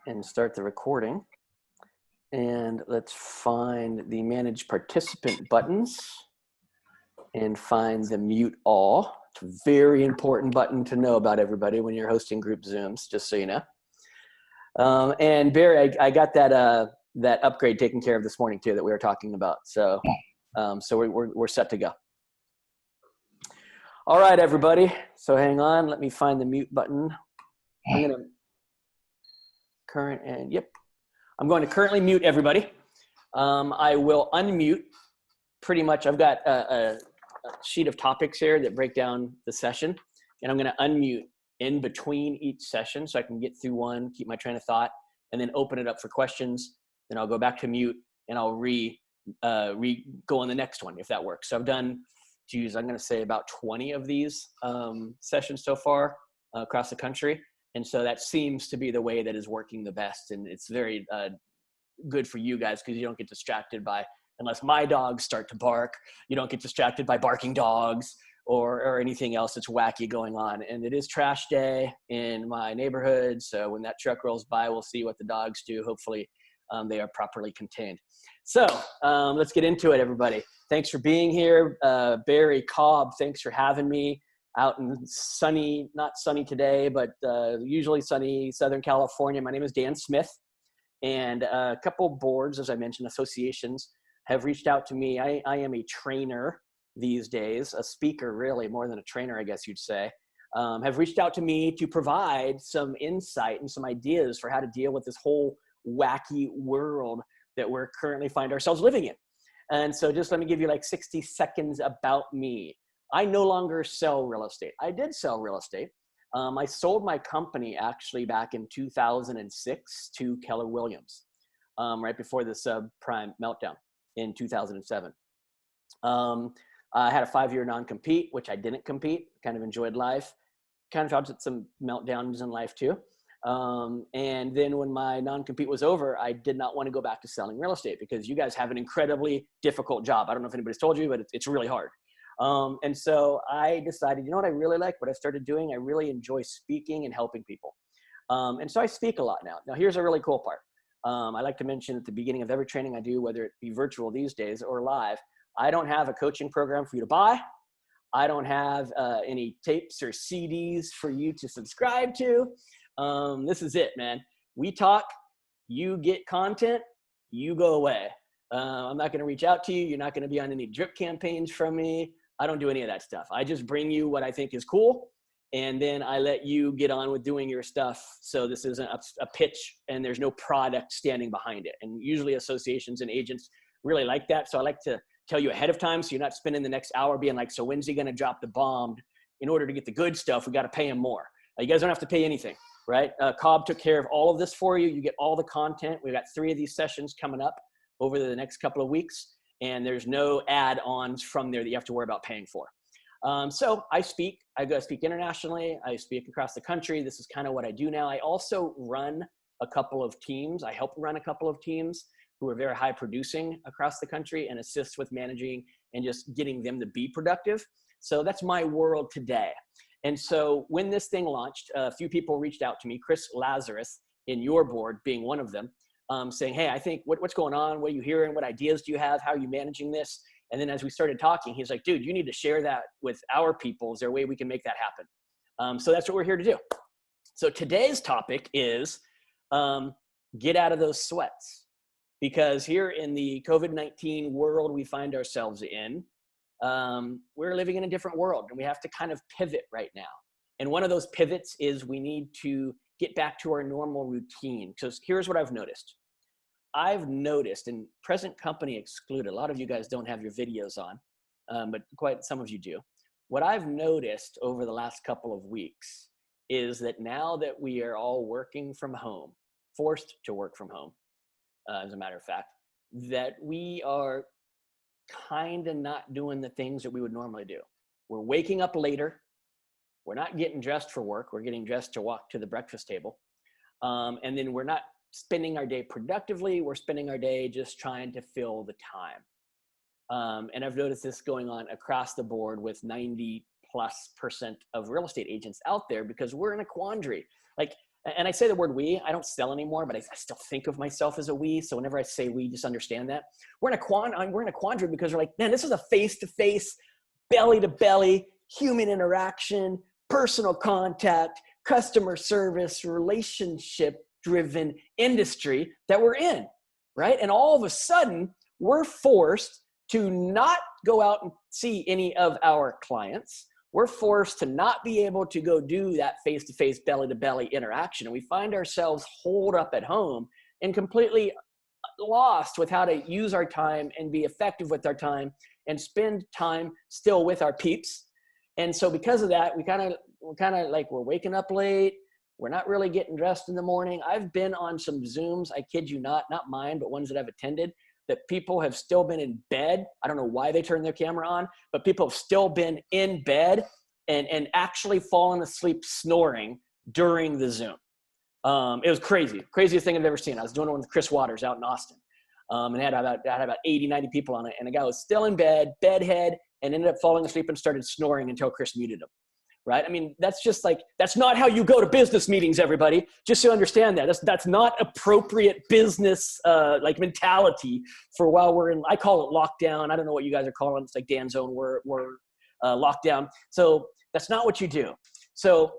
and start the recording. And let's find the manage participant buttons and find the mute all. It's a very important button to know about, everybody, when you're hosting group Zooms, just so you know. And Barry, I got that upgrade taken care of this morning too that we were talking about. So we're set to go. All right, everybody. So hang on, let me find the mute button. I'm going to I'm going to currently mute everybody. I will unmute pretty much. I've got a sheet of topics here that break down the session, and I'm going to unmute in between each session so I can get through one, keep my train of thought, and then open it up for questions. Then I'll go back to mute and I'll go on the next one if that works. So I've done, I'm going to say about 20 of these sessions so far across the country. And so that seems to be the way that is working the best. And it's very good for you guys because you don't get distracted by, unless my dogs start to bark, you don't get distracted by barking dogs or anything else that's wacky going on. And it is trash day in my neighborhood. So when that truck rolls by, we'll see what the dogs do. Hopefully they are properly contained. So let's get into it, everybody. Thanks for being here. Barry, Cobb, thanks for having me out in sunny, not sunny today, but usually sunny Southern California. My name is Dan Smith, and a couple boards, as I mentioned, associations have reached out to me. I am a trainer these days, a speaker really, more than a trainer, I guess you'd say, have reached out to me to provide some insight and some ideas for how to deal with this whole wacky world that we're currently find ourselves living in. And so just let me give you like 60 seconds about me. I no longer sell real estate. I did sell real estate. I sold my company actually back in 2006 to Keller Williams, right before the subprime meltdown in 2007. I had a 5-year non-compete, which I didn't compete, kind of enjoyed life, kind of had some meltdowns in life too. And then when my non-compete was over, I did not want to go back to selling real estate because you guys have an incredibly difficult job. I don't know if anybody's told you, but it's really hard. And so I decided, you know what I really like, what I started doing, I really enjoy speaking and helping people. And so I speak a lot now. Now here's a really cool part. I like to mention at the beginning of every training I do, whether it be virtual these days or live, I don't have a coaching program for you to buy. I don't have any tapes or CDs for you to subscribe to. This is it, man. We talk, you get content, you go away. I'm not going to reach out to you. You're not going to be on any drip campaigns from me. I don't do any of that stuff. I just bring you what I think is cool, and then I let you get on with doing your stuff. So this isn't a pitch, and there's no product standing behind it. And usually associations and agents really like that. So I like to tell you ahead of time so you're not spending the next hour being like, so when's he going to drop the bomb? In order to get the good stuff, we got to pay him more. You guys don't have to pay anything, right? Cobb took care of all of this for you. You get all the content. We've got 3 of these sessions coming up over the next couple of weeks, and there's no add-ons from there that you have to worry about paying for. So I speak. I go speak internationally. I speak across the country. This is kind of what I do now. I also run a couple of teams. I help run a couple of teams who are very high producing across the country and assist with managing and just getting them to be productive. So that's my world today. And so when this thing launched, a few people reached out to me, Chris Lazarus in your board being one of them, saying, hey, I think what's going on? What are you hearing? What ideas do you have? How are you managing this? And then as we started talking, he's like, dude, you need to share that with our people. Is there a way we can make that happen? So that's what we're here to do. So today's topic is get out of those sweats. Because here in the COVID-19 world we find ourselves in, we're living in a different world, and we have to kind of pivot right now. And one of those pivots is we need to get back to our normal routine. Because here's what I've noticed. I've noticed, and present company excluded, a lot of you guys don't have your videos on, but quite some of you do. What I've noticed over the last couple of weeks is that now that we are all working from home, forced to work from home, as a matter of fact, that we are kind of not doing the things that we would normally do. We're waking up later. We're not getting dressed for work. We're getting dressed to walk to the breakfast table. And then we're not spending our day productively. We're spending our day just trying to fill the time. And I've noticed this going on across the board with 90+% of real estate agents out there because we're in a quandary. Like, and I say the word we, I don't sell anymore, but I still think of myself as a we. So whenever I say we, just understand that. We're in a quandary because we're like, man, this is a face-to-face, belly-to-belly, human interaction, personal contact, customer service, relationship-driven industry that we're in, right? And all of a sudden, we're forced to not go out and see any of our clients. We're forced to not be able to go do that face-to-face, belly-to-belly interaction. And we find ourselves holed up at home and completely lost with how to use our time and be effective with our time and spend time still with our peeps. And so because of that, we're kind of like, we're waking up late. We're not really getting dressed in the morning. I've been on some Zooms, I kid you not mine, but ones that I've attended, that people have still been in bed. I don't know why they turned their camera on, but people have still been in bed and actually fallen asleep snoring during the Zoom. It was crazy. Craziest thing I've ever seen. I was doing one with Chris Waters out in Austin. And had about 80, 90 people on it. And the guy was still in bed, bedhead, and ended up falling asleep and started snoring until Chris muted him. Right? I mean, that's just like, that's not how you go to business meetings, everybody. Just so you understand that. That's not appropriate business like mentality for while we're in, I call it lockdown. I don't know what you guys are calling it. It's like Dan's own word, lockdown. So that's not what you do. So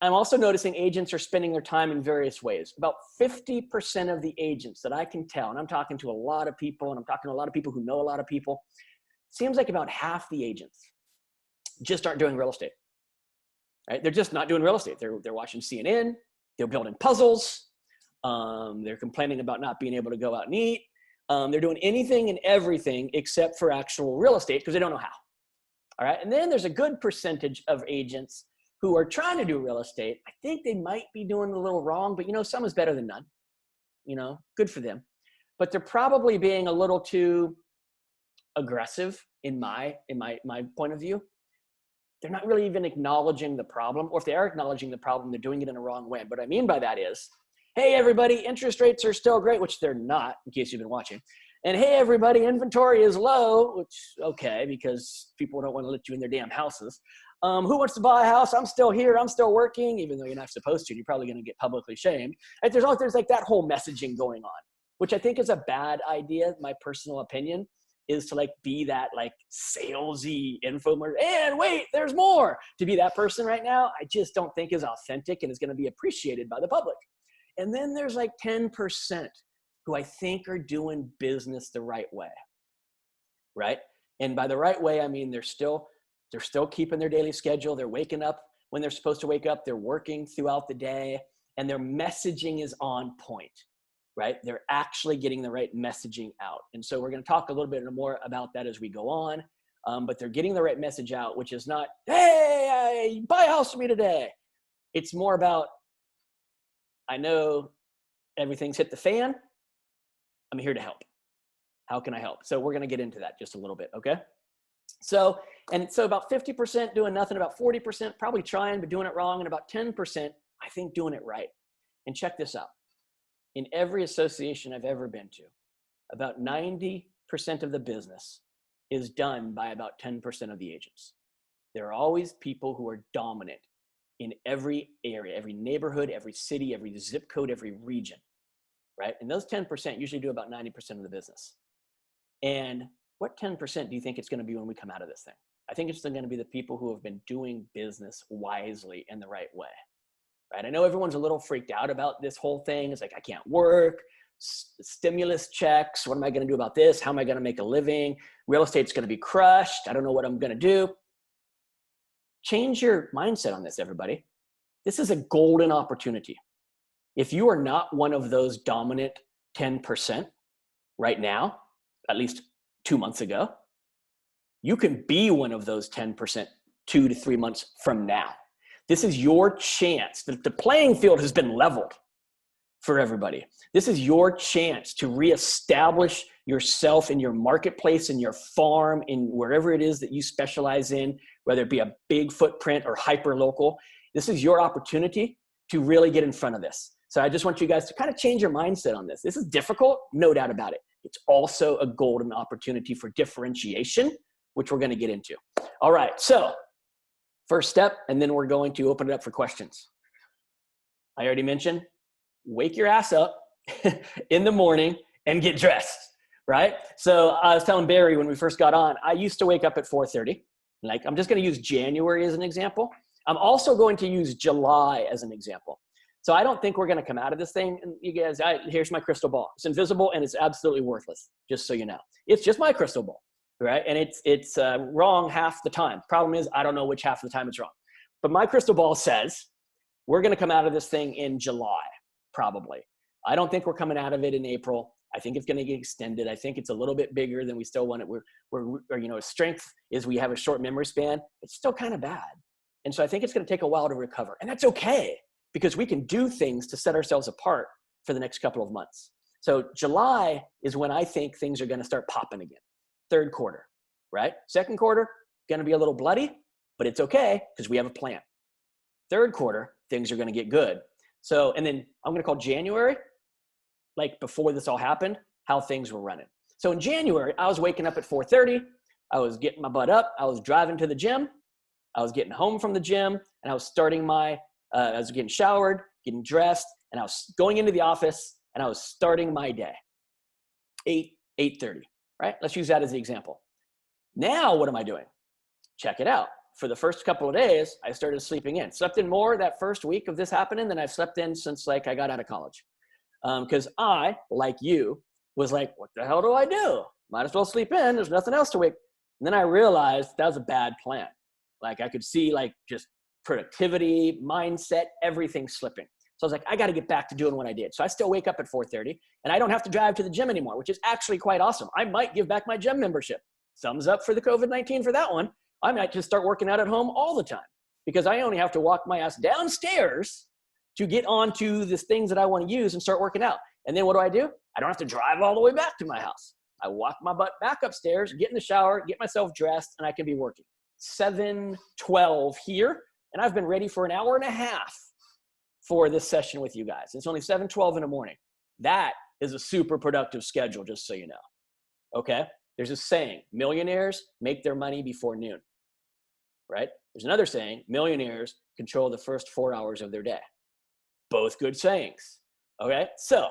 I'm also noticing agents are spending their time in various ways. About 50% of the agents that I can tell, and I'm talking to a lot of people, and I'm talking to a lot of people who know a lot of people, seems like about half the agents just aren't doing real estate, right? They're just not doing real estate. They're watching CNN, they're building puzzles, they're complaining about not being able to go out and eat. They're doing anything and everything except for actual real estate because they don't know how, all right? And then there's a good percentage of agents who are trying to do real estate. I think they might be doing a little wrong, but some is better than none, good for them. But they're probably being a little too aggressive in my point of view. They're not really even acknowledging the problem, or if they are acknowledging the problem, they're doing it in a wrong way. What I mean by that is, hey, everybody, interest rates are still great, which they're not, in case you've been watching. And hey, everybody, inventory is low, which, okay, because people don't want to let you in their damn houses. Who wants to buy a house? I'm still here. I'm still working, even though you're not supposed to. You're probably going to get publicly shamed. And there's like that whole messaging going on, which I think is a bad idea. My personal opinion is to like be that like salesy infomercial. And wait, there's more. To be that person right now, I just don't think is authentic and is going to be appreciated by the public. And then there's like 10% who I think are doing business the right way, right? And by the right way, I mean they're still keeping their daily schedule. They're waking up when they're supposed to wake up. They're working throughout the day, and their messaging is on point, right? They're actually getting the right messaging out. And so we're going to talk a little bit more about that as we go on. But they're getting the right message out, which is not, hey, buy a house for me today. It's more about, I know everything's hit the fan. I'm here to help. How can I help? So we're going to get into that just a little bit, okay? So about 50% doing nothing, about 40% probably trying but doing it wrong, and about 10% I think doing it right. And check this out. In every association I've ever been to, about 90% of the business is done by about 10% of the agents. There are always people who are dominant in every area, every neighborhood, every city, every zip code, every region, right? And those 10% usually do about 90% of the business. And what 10% do you think it's going to be when we come out of this thing? I think it's going to be the people who have been doing business wisely in the right way, right? I know everyone's a little freaked out about this whole thing. It's like, I can't work, stimulus checks. What am I going to do about this? How am I going to make a living? Real estate's going to be crushed. I don't know what I'm going to do. Change your mindset on this, everybody. This is a golden opportunity. If you are not one of those dominant 10% right now, at least 2 months ago, you can be one of those 10% 2 to 3 months from now. This is your chance. The playing field has been leveled for everybody. This is your chance to reestablish yourself in your marketplace, in your farm, in wherever it is that you specialize in, whether it be a big footprint or hyper local. This is your opportunity to really get in front of this. So I just want you guys to kind of change your mindset on this. This is difficult, no doubt about it. It's also a golden opportunity for differentiation, which we're going to get into. All right, so first step, and then we're going to open it up for questions. I already mentioned, wake your ass up in the morning and get dressed, right? So I was telling Barry when we first got on, I used to wake up at 4:30. Like, I'm just going to use January as an example. I'm also going to use July as an example. So I don't think we're going to come out of this thing. And you guys, here's my crystal ball. It's invisible and it's absolutely worthless, just so you know. It's just my crystal ball, right? And it's wrong half the time. Problem is, I don't know which half of the time it's wrong. But my crystal ball says we're going to come out of this thing in July, probably. I don't think we're coming out of it in April. I think it's going to get extended. I think it's a little bit bigger than we still want it. We're strength is we have a short memory span. It's still kind of bad. And so I think it's going to take a while to recover. And that's okay, because we can do things to set ourselves apart for the next couple of months. So July is when I think things are going to start popping again. Third quarter, right? Second quarter, going to be a little bloody, but it's okay because we have a plan. Third quarter, things are going to get good. So, and then I'm going to call January, like before this all happened, how things were running. So in January, I was waking up at 4:30. I was getting my butt up. I was driving to the gym. I was getting home from the gym, and I was starting I was getting showered, getting dressed, and I was going into the office, and I was starting my day. 8:30, right? Let's use that as the example. Now, what am I doing? Check it out. For the first couple of days, I started sleeping in. Slept in more that first week of this happening than I've slept in since like I got out of college. Because I, like you, was like, what the hell do I do? Might as well sleep in. There's nothing else to wake. And then I realized that was a bad plan. Like I could see like just productivity, mindset, everything slipping. So I was like, I got to get back to doing what I did. So I still wake up at 4:30 and I don't have to drive to the gym anymore, which is actually quite awesome. I might give back my gym membership. Thumbs up for the COVID-19 for that one. I might just start working out at home all the time because I only have to walk my ass downstairs to get onto the things that I want to use and start working out. And then what do? I don't have to drive all the way back to my house. I walk my butt back upstairs, get in the shower, get myself dressed, and I can be working. 7:12 here, and I've been ready for an hour and a half for this session with you guys. It's only 7:12 in the morning. That is a super productive schedule, just so you know. Okay? There's a saying, millionaires make their money before noon, right? There's another saying, millionaires control the first 4 hours of their day. Both good sayings, okay? So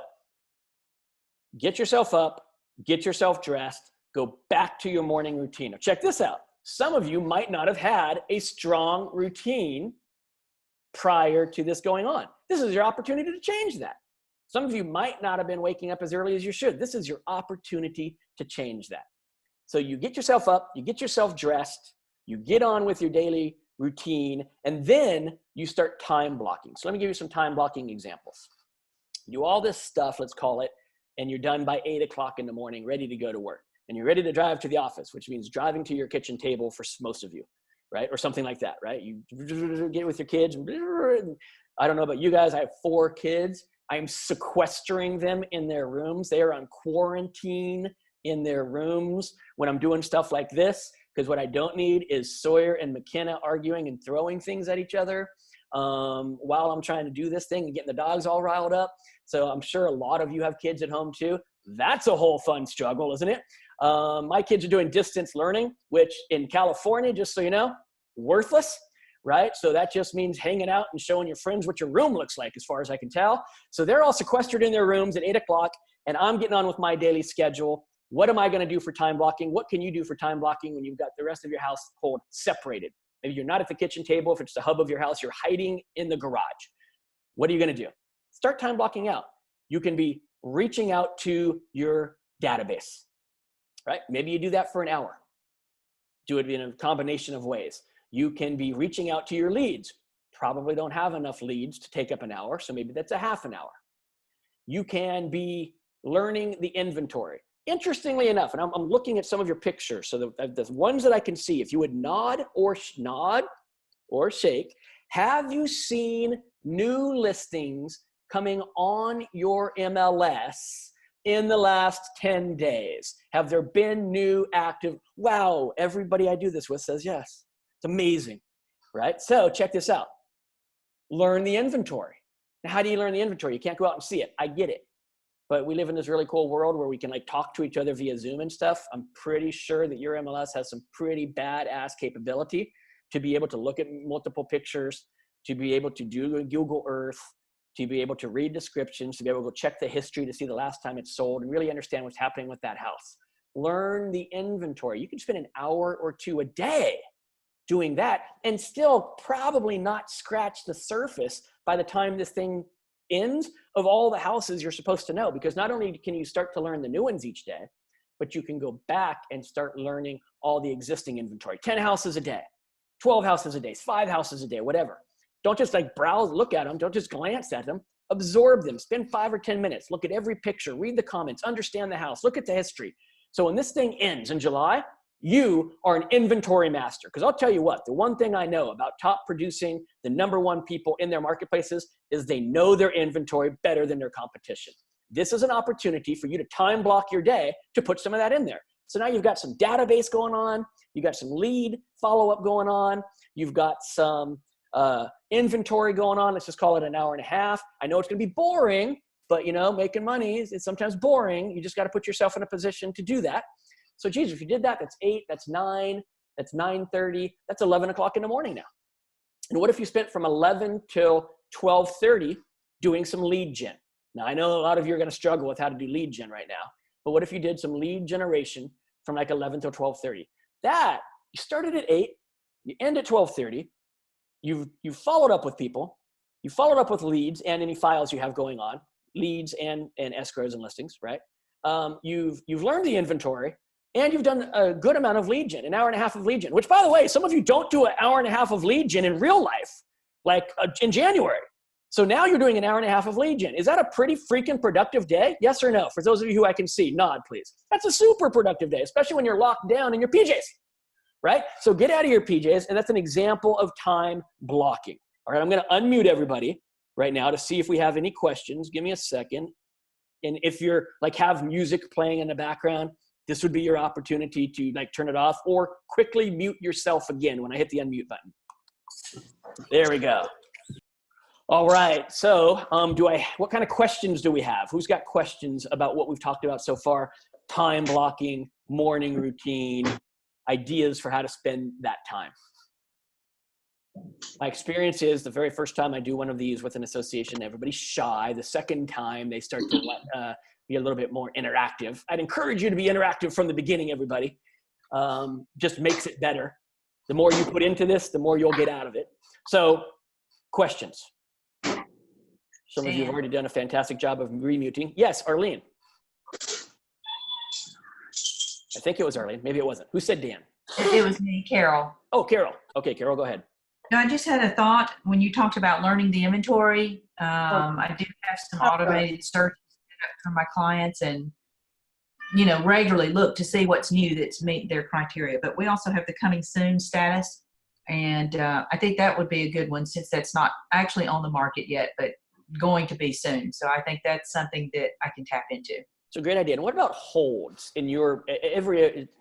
get yourself up, get yourself dressed, go back to your morning routine. Now check this out. Some of you might not have had a strong routine prior to this going on. This is your opportunity to change that. Some of you might not have been waking up as early as you should. This is your opportunity to change that. So you get yourself up, you get yourself dressed, you get on with your daily routine, and then you start time blocking. So let me give you some time blocking examples. Do all this stuff, let's call it, and you're done by 8 o'clock in the morning, ready to go to work. And you're ready to drive to the office, which means driving to your kitchen table for most of you, right? Or something like that, right? You get with your kids. I don't know about you guys. I have 4 kids. I'm sequestering them in their rooms. They are on quarantine in their rooms when I'm doing stuff like this, because what I don't need is Sawyer and McKenna arguing and throwing things at each other while I'm trying to do this thing and getting the dogs all riled up. So I'm sure a lot of you have kids at home too. That's a whole fun struggle, isn't it? My kids are doing distance learning, which in California, just so you know, worthless, right? So that just means hanging out and showing your friends what your room looks like, as far as I can tell. So they're all sequestered in their rooms at 8 o'clock, and I'm getting on with my daily schedule. What am I going to do for time blocking? What can you do for time blocking when you've got the rest of your household separated? Maybe you're not at the kitchen table. If it's the hub of your house, you're hiding in the garage. What are you going to do? Start time blocking out. You can be reaching out to your database, right? Maybe you do that for an hour. Do it in a combination of ways. You can be reaching out to your leads. Probably don't have enough leads to take up an hour, so maybe that's a half an hour. You can be learning the inventory. Interestingly enough, and I'm looking at some of your pictures, so the ones that I can see, if you would nod or shake, have you seen new listings coming on your MLS in the last 10 days? Have there been new active? Wow, everybody I do this with says yes. It's amazing, right? So check this out. Learn the inventory. Now, how do you learn the inventory? You can't go out and see it. I get it. But we live in this really cool world where we can like talk to each other via Zoom and stuff. I'm pretty sure that your MLS has some pretty badass capability to be able to look at multiple pictures, to be able to do Google Earth, to be able to read descriptions, to be able to check the history to see the last time it's sold and really understand what's happening with that house. Learn the inventory. You can spend an hour or two a day doing that and still probably not scratch the surface by the time this thing ends of all the houses you're supposed to know, because not only can you start to learn the new ones each day, but you can go back and start learning all the existing inventory. 10 houses a day, 12 houses a day, 5 houses a day, whatever. Don't just like browse, look at them. Don't just glance at them. Absorb them. Spend 5 or 10 minutes. Look at every picture. Read the comments. Understand the house. Look at the history. So when this thing ends in July, you are an inventory master. Because I'll tell you what, the one thing I know about top producing, the #1 people in their marketplaces is they know their inventory better than their competition. This is an opportunity for you to time block your day to put some of that in there. So now you've got some database going on. You've got some lead follow-up going on. You've got some inventory going on. Let's just call it an hour and a half. I know it's going to be boring, but you know, making money is sometimes boring. You just got to put yourself in a position to do that. So geez, if you did that, that's 8, that's 9, that's 9:30, that's 11 o'clock in the morning now. And what if you spent from 11 till 12:30 doing some lead gen? Now I know a lot of you are going to struggle with how to do lead gen right now, but what if you did some lead generation from like 11 till 12:30? That, you started at 8, you end at 12:30, you've followed up with people, you followed up with leads and any files you have going on, leads and escrows and listings, right? You've learned the inventory, and you've done a good amount of lead gen, an hour and a half of lead gen, which by the way, some of you don't do an hour and a half of lead gen in real life, like in January. So now you're doing an hour and a half of lead gen. Is that a pretty freaking productive day? Yes or no? For those of you who I can see, nod please. That's a super productive day, especially when you're locked down in your PJs, right? So get out of your PJs, and that's an example of time blocking. All right, I'm gonna unmute everybody right now to see if we have any questions. Give me a second. And if you're like have music playing in the background, this would be your opportunity to like turn it off or quickly mute yourself again when I hit the unmute button. There we go. All right, so what kind of questions do we have? Who's got questions about what we've talked about so far? Time blocking, morning routine, ideas for how to spend that time. My experience is the very first time I do one of these with an association, everybody's shy. The second time they start to be a little bit more interactive. I'd encourage you to be interactive from the beginning, everybody. Just makes it better. The more you put into this, the more you'll get out of it. So, questions? Some of you have already done a fantastic job of remuting. Yes, Arlene. I think it was Arlene. Maybe it wasn't. Who said Dan? It was me, Carol. Oh, Carol. Okay, Carol, go ahead. No, I just had a thought when you talked about learning the inventory. I do have some automated searches for my clients, and regularly look to see what's new that's meet their criteria. But we also have the coming soon status, and I think that would be a good one since that's not actually on the market yet, but going to be soon. So I think that's something that I can tap into. It's a great idea. And what about holds in your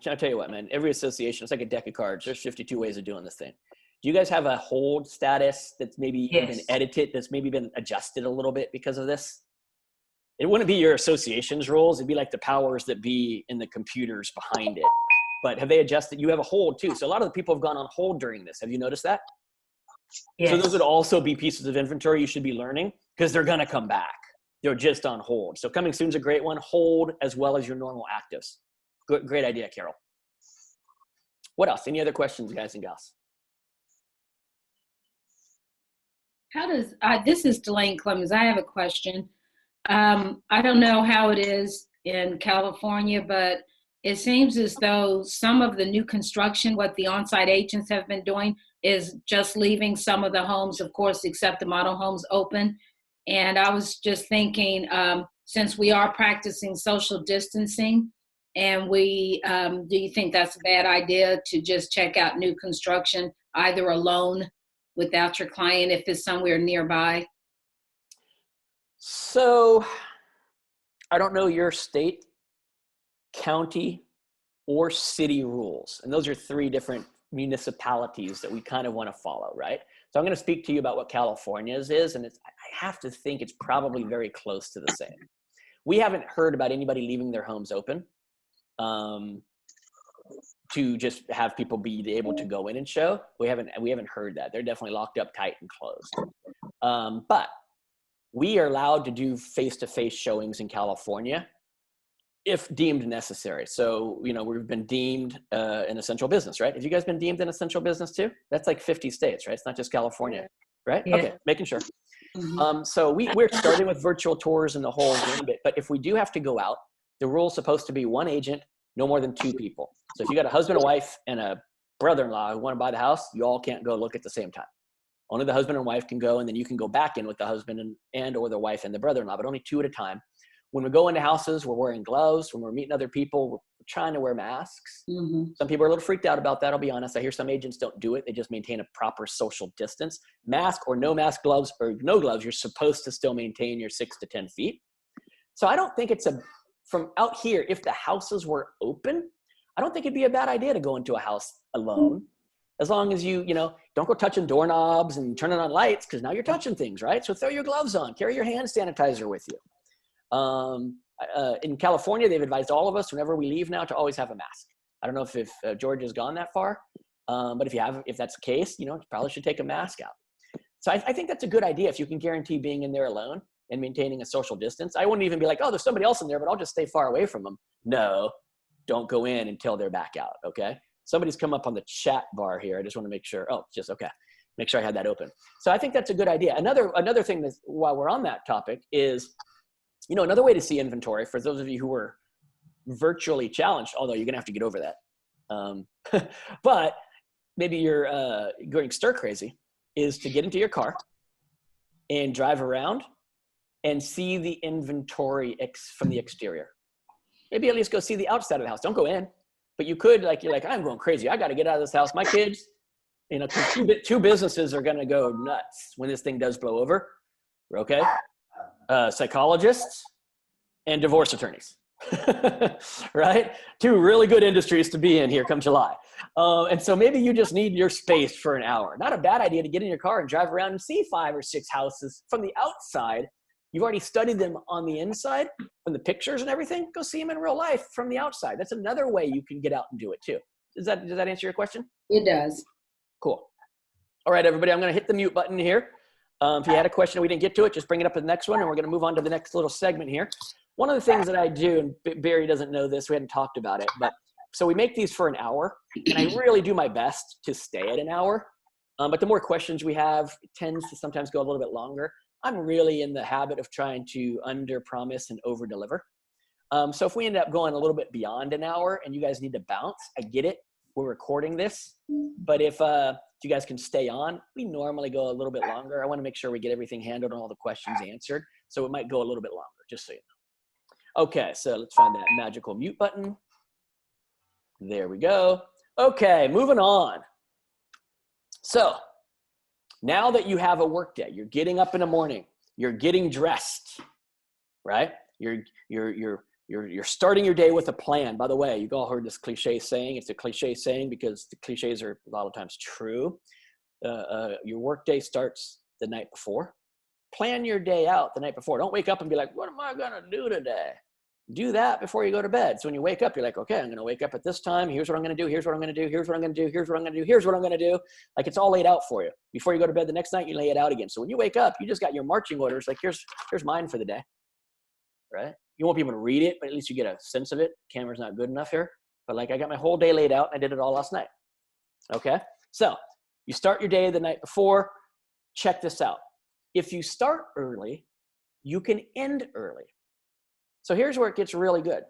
I'll tell you what, man, every association, it's like a deck of cards. There's 52 ways of doing this thing. Do you guys have a hold status that's maybe been edited, that's maybe been adjusted a little bit because of this? It wouldn't be your association's rules. It'd be like the powers that be in the computers behind it. But have they adjusted? You have a hold too. So a lot of the people have gone on hold during this. Have you noticed that? Yes. So those would also be pieces of inventory you should be learning because they're going to come back. They're just on hold. So coming soon's a great one. Hold as well as your normal actives. Good, great idea, Carol. What else? Any other questions, guys and gals? How does, this is Delane Clemens. I have a question. I don't know how it is in California, but it seems as though some of the new construction, what the on-site agents have been doing is just leaving some of the homes, of course, except the model homes open. And I was just thinking, since we are practicing social distancing, and do you think that's a bad idea to just check out new construction, either alone without your client if it's somewhere nearby? So I don't know your state, county, or city rules. And those are 3 different municipalities that we kind of want to follow, right? So I'm going to speak to you about what California's is, and I have to think it's probably very close to the same. We haven't heard about anybody leaving their homes open to just have people be able to go in and show. We haven't heard that. They're definitely locked up tight and closed. But we are allowed to do face-to-face showings in California if deemed necessary. So, we've been deemed an essential business, right? Have you guys been deemed an essential business too? That's like 50 states, right? It's not just California, right? Yeah. Okay, making sure. Mhm. So we're starting with virtual tours and the whole gambit, but if we do have to go out, the rule is supposed to be one agent, no more than two people. So if you got a husband, a wife, and a brother-in-law who want to buy the house, you all can't go look at the same time. Only the husband and wife can go, and then you can go back in with the husband and or the wife and the brother-in-law, but only two at a time. When we go into houses, we're wearing gloves. When we're meeting other people, we're trying to wear masks. Mhm. Some people are a little freaked out about that, I'll be honest. I hear some agents don't do it. They just maintain a proper social distance. Mask or no mask, gloves or no gloves, you're supposed to still maintain your 6 to 10 feet. So I don't think from out here, if the houses were open, I don't think it'd be a bad idea to go into a house alone. As long as you don't go touching doorknobs and turning on lights, because now you're touching things, right? So throw your gloves on, carry your hand sanitizer with you. In California, they've advised all of us whenever we leave now to always have a mask. I don't know if Georgia's gone that far, but if that's the case, you probably should take a mask out. So I think that's a good idea if you can guarantee being in there alone and maintaining a social distance. I wouldn't even be like, oh, there's somebody else in there, but I'll just stay far away from them. No, don't go in until they're back out, okay? Somebody's come up on the chat bar here. I just want to make sure. Oh, just okay. Make sure I had that open. So I think that's a good idea. Another thing that while we're on that topic is, another way to see inventory for those of you who were virtually challenged, although you're gonna have to get over that. But maybe you're going stir crazy, is to get into your car and drive around and see the inventory from the exterior. Maybe at least go see the outside of the house. Don't go in, but you could, you're like, I'm going crazy. I got to get out of this house. My kids, 'cause two businesses are going to go nuts when this thing does blow over. Okay. Psychologists and divorce attorneys, right? Two really good industries to be in here come July. And so maybe you just need your space for an hour. Not a bad idea to get in your car and drive around and see 5 or 6 houses from the outside. You've already studied them on the inside from the pictures and everything. Go see them in real life from the outside. That's another way you can get out and do it too. Does that answer your question? It does. Cool. All right, everybody, I'm going to hit the mute button here. If you had a question and we didn't get to it, just bring it up in the next one, and we're going to move on to the next little segment here. One of the things that I do, and Barry doesn't know this, we hadn't talked about it, but so we make these for an hour, and I really do my best to stay at an hour. But the more questions we have, it tends to sometimes go a little bit longer. I'm really in the habit of trying to under-promise and over-deliver. So if we end up going a little bit beyond an hour and you guys need to bounce, I get it. We're recording this. But if you guys can stay on, we normally go a little bit longer. I want to make sure we get everything handled and all the questions answered. So it might go a little bit longer, just so you know. Okay, so let's find that magical mute button. There we go. Okay, moving on. So now that you have a work day, you're getting up in the morning, you're getting dressed, right? You're starting your day with a plan. By the way, you've all heard this cliche saying. It's a cliche saying because the cliches are a lot of times true. Your work day starts the night before. Plan your day out the night before. Don't wake up and be like, what am I going to do today? Do that before you go to bed. So when you wake up, you're like, okay, I'm going to wake up at this time. Here's what I'm going to do. Here's what I'm going to do. Here's what I'm going to do. Here's what I'm going to do. Here's what I'm going to do. Like it's all laid out for you. Before you go to bed the next night, you lay it out again. So when you wake up, you just got your marching orders. Like here's mine for the day, right? You won't be able to read it, but at least you get a sense of it. Camera's not good enough here. But like I got my whole day laid out and I did it all last night. Okay. So you start your day the night before. Check this out. If you start early, you can end early. So here's where it gets really good.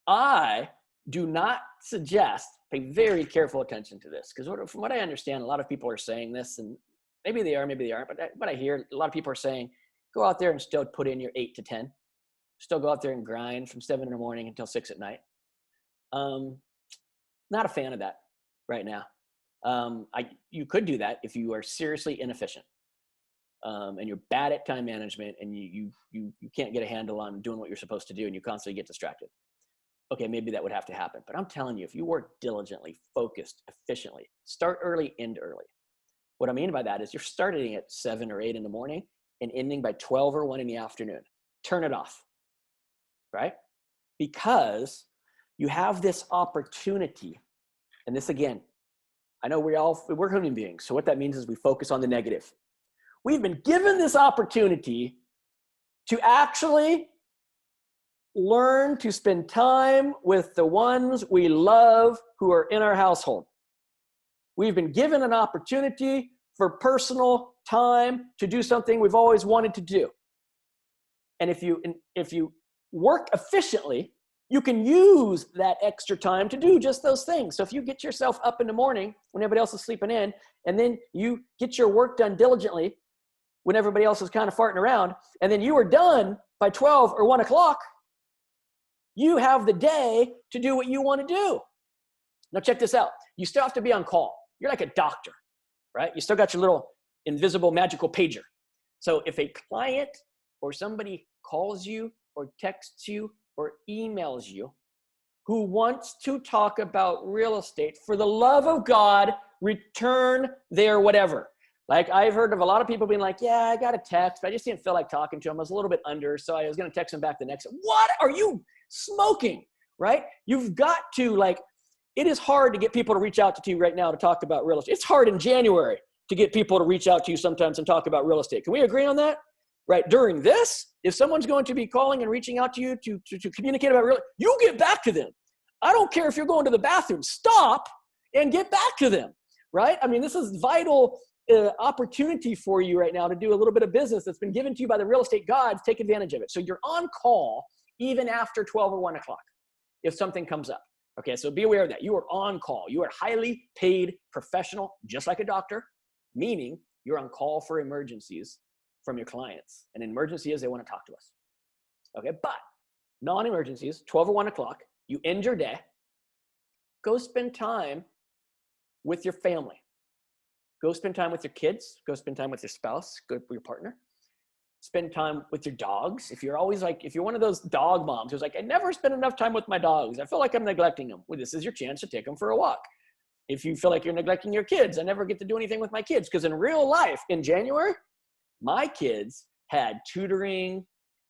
I do not suggest, pay very careful attention to this, because from what I understand, a lot of people are saying this, and maybe they are, maybe they aren't, but what I hear, a lot of people are saying, go out there and still put in your 8 to 10. Still go out there and grind from 7 in the morning until 6 at night. Not a fan of that right now. You could do that if you are seriously inefficient. And you're bad at time management and you can't get a handle on doing what you're supposed to do and you constantly get distracted. Okay, maybe that would have to happen. But I'm telling you, if you work diligently, focused, efficiently, start early, end early. What I mean by that is you're starting at 7 or 8 in the morning and ending by 12 or 1 in the afternoon. Turn it off, right? Because you have this opportunity. And this again, I know we're human beings. So what that means is we focus on the negative. We've been given this opportunity to actually learn to spend time with the ones we love who are in our household. We've been given an opportunity for personal time to do something we've always wanted to do. And if you work efficiently, you can use that extra time to do just those things. So if you get yourself up in the morning when everybody else is sleeping in, and then you get your work done diligently when everybody else is kind of farting around, and then you are done by 12 or 1 o'clock, you have the day to do what you want to do. Now check this out. You still have to be on call. You're like a doctor, right? You still got your little invisible magical pager. So if a client or somebody calls you or texts you or emails you who wants to talk about real estate, for the love of God, return their whatever. Like I've heard of a lot of people being like, yeah, I got a text, but I just didn't feel like talking to him. I was a little bit under, so I was going to text him back the next. What are you smoking, right? You've got to it is hard to get people to reach out to you right now to talk about real estate. It's hard in January to get people to reach out to you sometimes and talk about real estate. Can we agree on that? Right? During this, if someone's going to be calling and reaching out to you to communicate about real estate, you get back to them. I don't care if you're going to the bathroom. Stop and get back to them, right? I mean, this is vital opportunity for you right now to do a little bit of business that's been given to you by the real estate gods. Take advantage of it. So you're on call even after 12 or 1 o'clock if something comes up. Okay, so be aware of that. You are on call. You are highly paid professional, just like a doctor, meaning you're on call for emergencies from your clients. And an emergency is they want to talk to us. Okay, but non-emergencies, 12 or 1 o'clock, you end your day, go spend time with your family. Go spend time with your kids. Go spend time with your spouse. Go with your partner. Spend time with your dogs. If you're always if you're one of those dog moms who's like, I never spend enough time with my dogs. I feel like I'm neglecting them. Well, this is your chance to take them for a walk. If you feel like you're neglecting your kids, I never get to do anything with my kids. Because in real life, in January, my kids had tutoring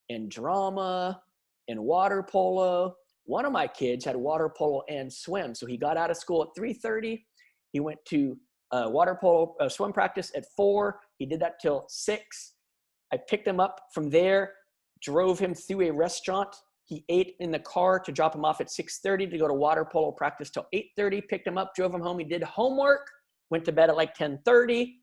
and drama and water polo. One of my kids had water polo and swim. So he got out of school at 3:30. He went to water polo swim practice at 4. He did that till 6. I picked him up from there, drove him through a restaurant. He ate in the car to drop him off at 6:30 to go to water polo practice till 8:30. Picked him up, drove him home. He did homework, went to bed at 10:30.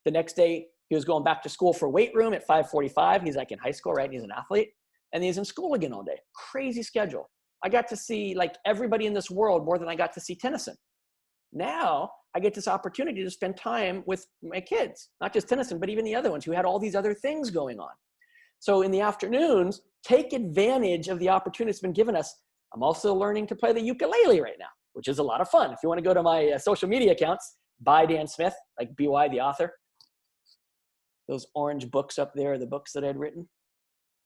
The next day, he was going back to school for weight room at 5:45. He's in high school, right? He's an athlete. And he's in school again all day. Crazy schedule. I got to see everybody in this world more than I got to see Tennyson. Now I get this opportunity to spend time with my kids, not just Tennyson, but even the other ones who had all these other things going on. So in the afternoons, take advantage of the opportunity that's been given us. I'm also learning to play the ukulele right now, which is a lot of fun. If you want to go to my social media accounts, by Dan Smith, like BY, the author. Those orange books up there are the books that I'd written,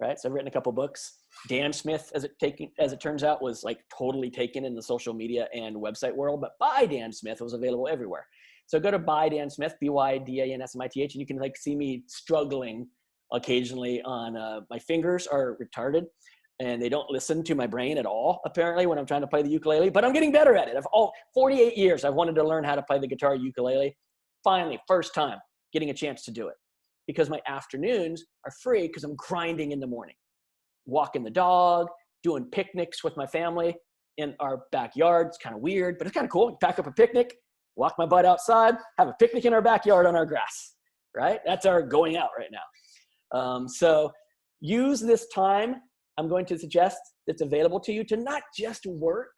right? So I've written a couple books. Dan Smith, as it turns out, was totally taken in the social media and website world, but By Dan Smith was available everywhere. So go to By Dan Smith, BYDANSMITH, and you can see me struggling occasionally on my fingers are retarded and they don't listen to my brain at all, apparently, when I'm trying to play the ukulele, but I'm getting better at it. 48 years I've wanted to learn how to play the guitar ukulele. Finally, first time getting a chance to do it, because my afternoons are free because I'm grinding in the morning. Walking the dog, doing picnics with my family in our backyard. It's kind of weird, but it's kind of cool. Pack up a picnic, walk my butt outside, have a picnic in our backyard on our grass, right? That's our going out right now. So use this time, I'm going to suggest, that's available to you to not just work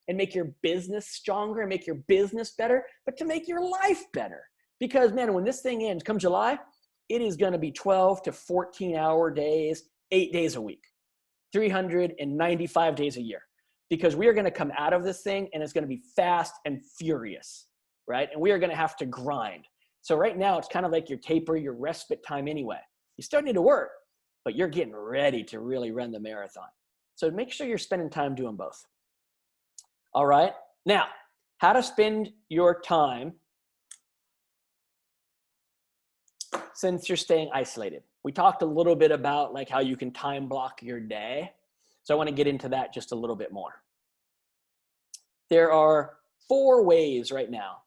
and make your business stronger and make your business better, but to make your life better. Because man, when this thing ends, come July, it is going to be 12 to 14-hour days, 8 days a week, 395 days a year, because we are going to come out of this thing and it's going to be fast and furious, right? And we are going to have to grind. So right now it's kind of like your taper, your respite time anyway. You still need to work, but you're getting ready to really run the marathon. So make sure you're spending time doing both. All right. Now, how to spend your time since you're staying isolated. We talked a little bit about how you can time block your day. So I want to get into that just a little bit more. There are 4 ways right now.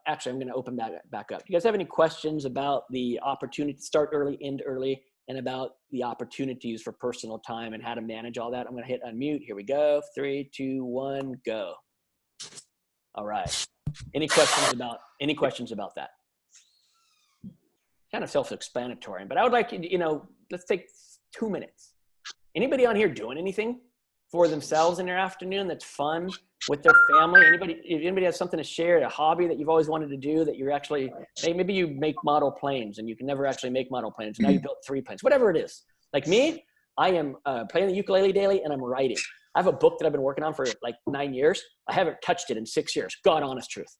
Actually, I'm going to open that back up. Do you guys have any questions about the opportunity to start early, end early, and about the opportunities for personal time and how to manage all that. I'm going to hit unmute. Here we go. 3, 2, 1, go. All right. Any questions about that? Kind of self-explanatory, but I would like you, let's take 2 minutes. Anybody on here doing anything for themselves in their afternoon that's fun with their family? If anybody has something to share, a hobby that you've always wanted to do that you're actually, maybe you make model planes and you can never actually make model planes. Now you built 3 planes, whatever it is. Like me, I am playing the ukulele daily and I'm writing. I have a book that I've been working on for like 9 years. I haven't touched it in 6 years. God, honest truth.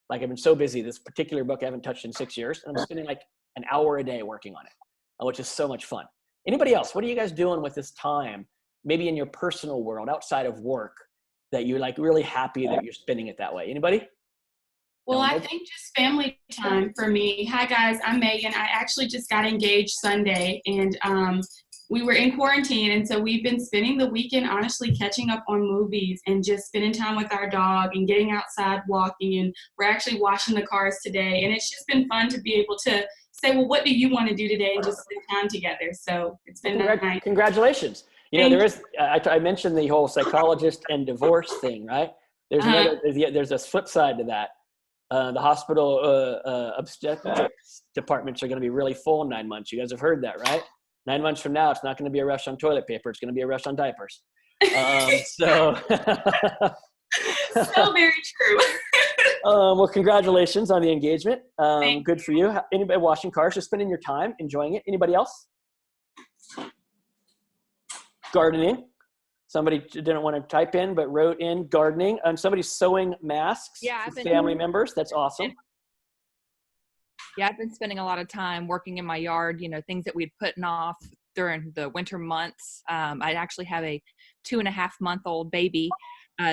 Like I've been so busy, this particular book I haven't touched in 6 years, and I'm spending like an hour a day working on it, which is so much fun. Anybody else? What are you guys doing with this time, maybe in your personal world outside of work, that you're like really happy that you're spending it that way? Anybody? Well, I think just family time for me. Hi guys, I'm Megan. I actually just got engaged Sunday, and we were in quarantine, and so we've been spending the weekend honestly catching up on movies and just spending time with our dog and getting outside walking, and we're actually washing the cars today, and it's just been fun to be able to say, well, what do you want to do today, and just spend time together. So it's been nice. Congratulations. There is, I mentioned the whole psychologist and divorce thing, right? There's a flip side to that. The hospital obstetrics departments are going to be really full in 9 months. You guys have heard that, right? 9 months from now, it's not going to be a rush on toilet paper. It's going to be a rush on diapers. So very true. Well, congratulations on the engagement. Good for you. Anybody washing cars, just spending your time, enjoying it. Anybody else? Gardening. Somebody didn't want to type in, but wrote in gardening. Somebody's sewing masks for family members. That's awesome. Yeah, I've been spending a lot of time working in my yard, things that we'd put off during the winter months. I actually have a 2.5-month-old baby.